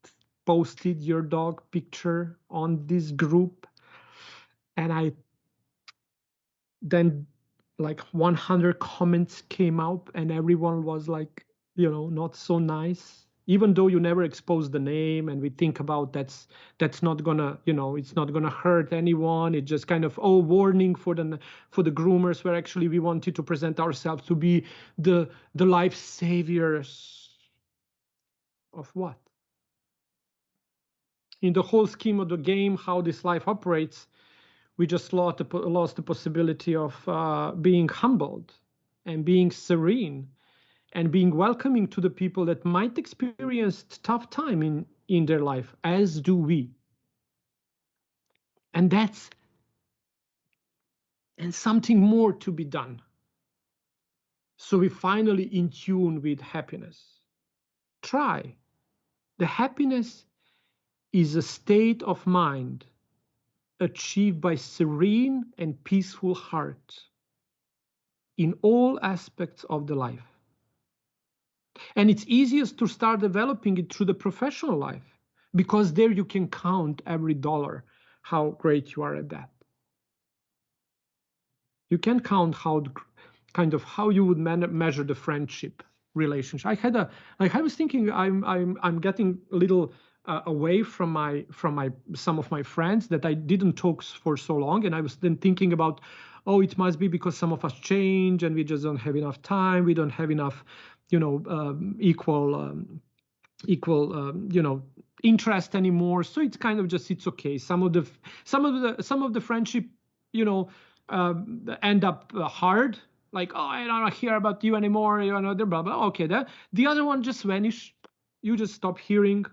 posted your dog picture on this group, and I then like 100 comments came out and everyone was like, not so nice, even though you never expose the name, and we think about that's not gonna, it's not gonna hurt anyone. It's just kind of, oh, warning for the groomers, where actually we wanted to present ourselves to be the life saviors of what? in the whole scheme of the game, how this life operates, we just lost the possibility of being humbled and being serene and being welcoming to the people that might experience tough time in their life, as do we. And something more to be done. So we finally in tune with happiness. Try. The happiness is a state of mind achieved by serene and peaceful heart in all aspects of the life. And it's easiest to start developing it through the professional life, because there you can count every dollar how great you are at that. You can count how you would measure the friendship relationship. I was thinking I'm getting a little away from some of my friends that I didn't talk for so long, and I was then thinking about, oh, it must be because some of us change and we just don't have enough time, we don't have enough, equal interest anymore. So it's kind of just, it's okay. Some of the friendship, end up hard. Like, oh, I don't hear about you anymore. They're blah blah. Okay, the other one just vanish. You just stop hearing.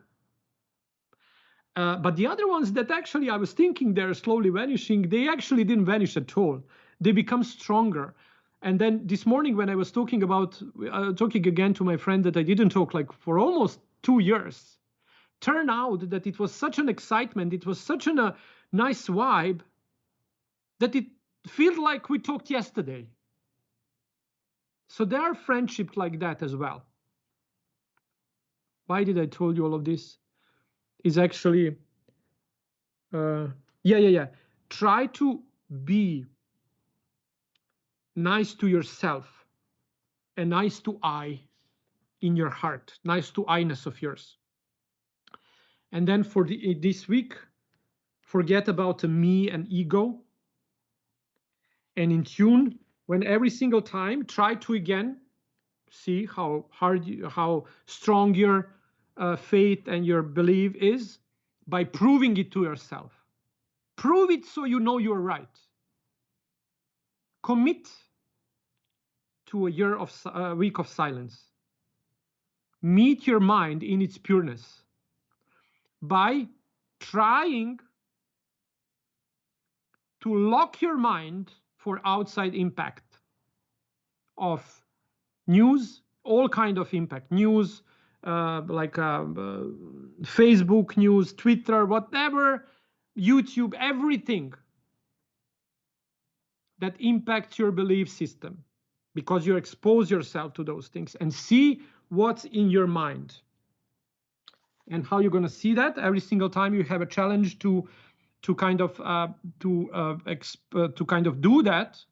But the other ones that actually I was thinking they're slowly vanishing, they actually didn't vanish at all. They become stronger. And then this morning when I was talking again to my friend that I didn't talk like for almost 2 years, turned out that it was such an excitement, it was such a nice vibe, that it feels like we talked yesterday. So there are friendships like that as well. Why did I told you all of this? Is actually, try to be nice to yourself and nice to I in your heart, nice to I-ness of yours. And then for this week, forget about the me and ego, and in tune. When every single time, try to again see how strong your faith and your belief is by proving it to yourself. Prove it so you know you're right. Commit to a week of silence. Meet your mind in its pureness by trying to lock your mind for outside impact of news, all kind of impact, news, Facebook news, Twitter, whatever, YouTube, everything that impacts your belief system, because you expose yourself to those things, and see what's in your mind. And how you're going to see that? Every single time you have a challenge to kind of do that,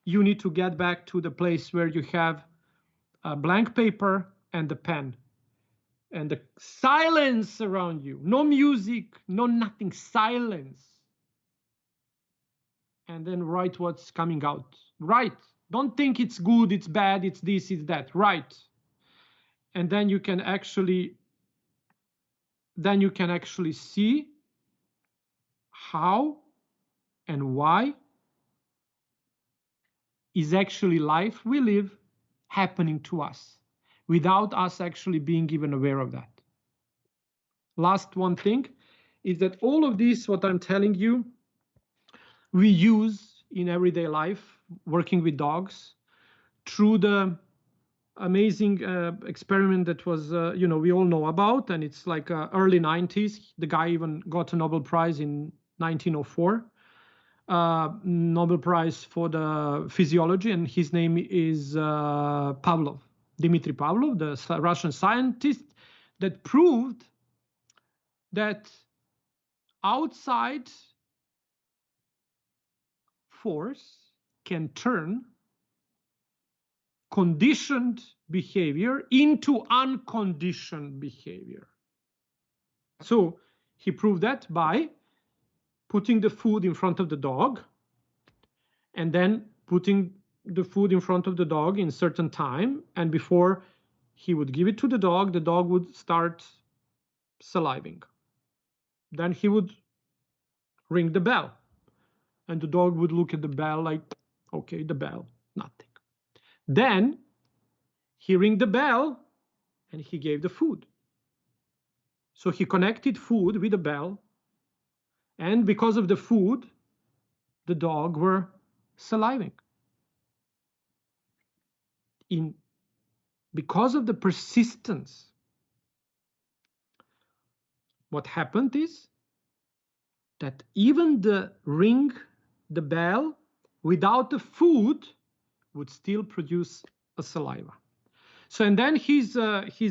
you need to get back to the place where you have a blank paper and the pen and the silence around you. No music, no nothing, silence. And then write what's coming out. Write. Don't think it's good, it's bad, it's this, it's that. Write. And then you can actually see how and why is actually life we live happening to us without us actually being even aware of that. Last one thing is that all of this, what I'm telling you, we use in everyday life, working with dogs, through the amazing experiment that was, we all know about, and it's like early 90s. The guy even got a Nobel Prize in 1904, Nobel Prize for the physiology, and his name is Pavlov, Dmitry Pavlov, the Russian scientist that proved that outside force can turn conditioned behavior into unconditioned behavior. So he proved that by putting the food in front of the dog, and then putting the food in front of the dog in certain time, and before he would give it to the dog would start saliving. Then he would ring the bell, and the dog would look at the bell like, okay, the bell, nothing. Then he rang the bell and he gave the food. So he connected food with the bell, and because of the food, the dog were saliving. Because of the persistence, what happened is that even the bell without the food would still produce a saliva. So, and then his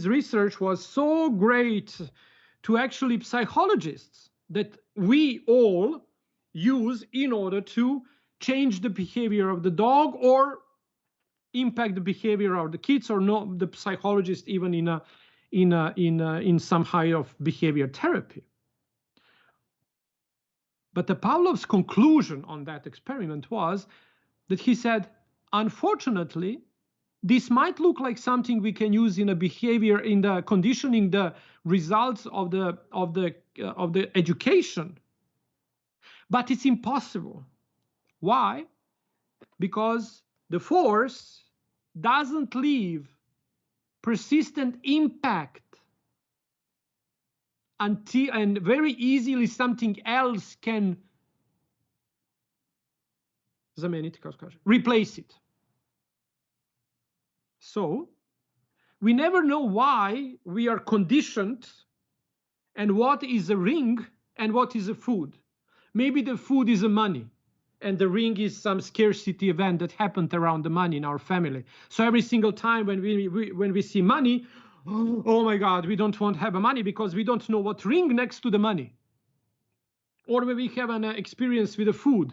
research was so great to actually psychologists that we all use in order to change the behavior of the dog or impact the behavior of the kids, or no, the psychologist even in some high of behavior therapy. But the Pavlov's conclusion on that experiment was that he said, unfortunately, this might look like something we can use in a behavior, in the conditioning the results of the education, but it's impossible. Why? Because the force doesn't leave persistent impact until, and very easily something else can replace it. So we never know why we are conditioned and what is a ring and what is a food. Maybe the food is a money and the ring is some scarcity event that happened around the money in our family. So every single time when we see money, oh my God, we don't want to have a money because we don't know what ring next to the money. Or when we have an experience with the food,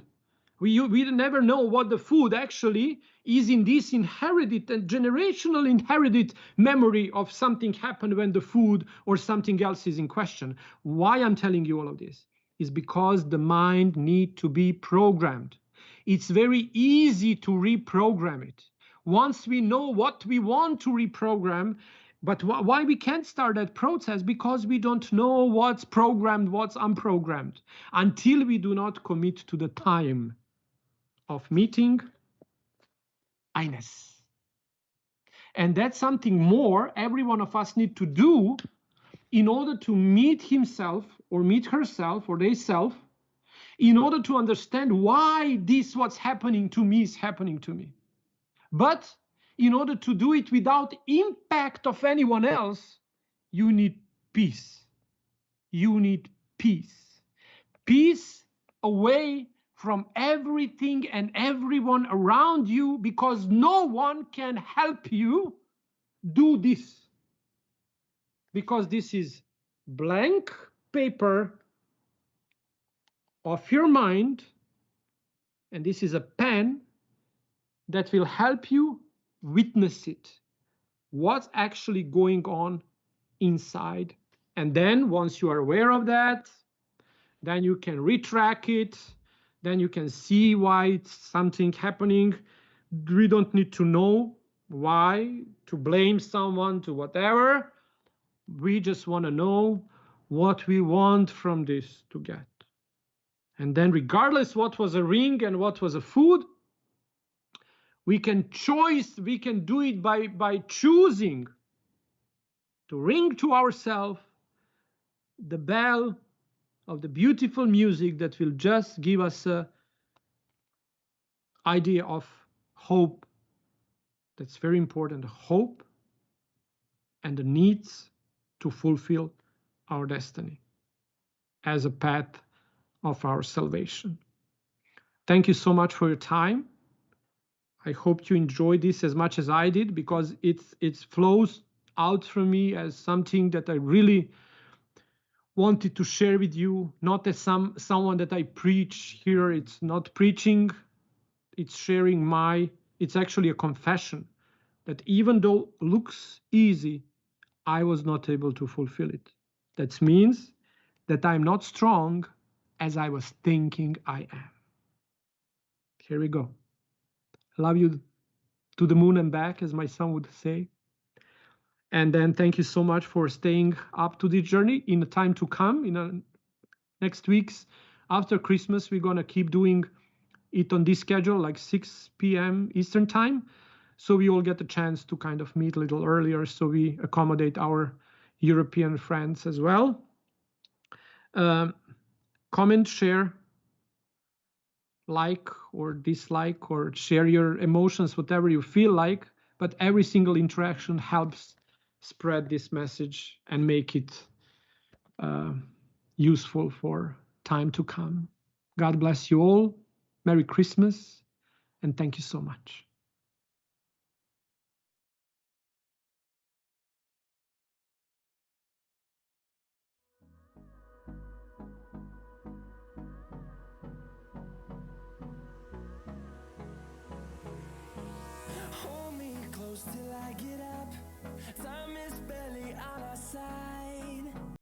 we never know what the food actually is in this inherited and generational inherited memory of something happened when the food or something else is in question. Why I'm telling you all of this is because the mind needs to be programmed. It's very easy to reprogram it. Once we know what we want to reprogram, but why we can't start that process? Because we don't know what's programmed, what's unprogrammed, until we do not commit to the time of meeting Ines. And that's something more every one of us need to do in order to meet himself or meet herself or they self, in order to understand why this what's happening to me is happening to me. But in order to do it without impact of anyone else, you need peace. You need peace. Peace away from everything and everyone around you, because no one can help you do this. Because this is blank paper of your mind, and this is a pen that will help you witness it. What's actually going on inside. And then once you are aware of that, then you can retrack it. Then you can see why it's something happening. We don't need to know why, to blame someone, to whatever. We just want to know what we want from this to get. And then regardless what was a ring and what was a food, we can do it by choosing to ring to ourselves the bell of the beautiful music that will just give us an idea of hope. That's very important. Hope and the needs to fulfill our destiny as a path of our salvation. Thank you so much for your time. I hope you enjoyed this as much as I did, because it flows out from me as something that I really wanted to share with you, not as someone that I preach here. It's not preaching, it's sharing it's actually a confession that even though it looks easy, I was not able to fulfill it. That means that I'm not strong as I was thinking I am. Here we go. Love you to the moon and back, as my son would say. And then thank you so much for staying up to this journey in the time to come, next weeks after Christmas, we're gonna keep doing it on this schedule, like 6 p.m. Eastern time. So we all get a chance to kind of meet a little earlier, so we accommodate our European friends as well. Um, Comment, share, like or dislike, or share your emotions, whatever you feel like. But every single interaction helps spread this message and make it uh, useful for time to come. God bless you all. Merry Christmas, and thank you so much. Hold me close till I get up. Time is barely on our side.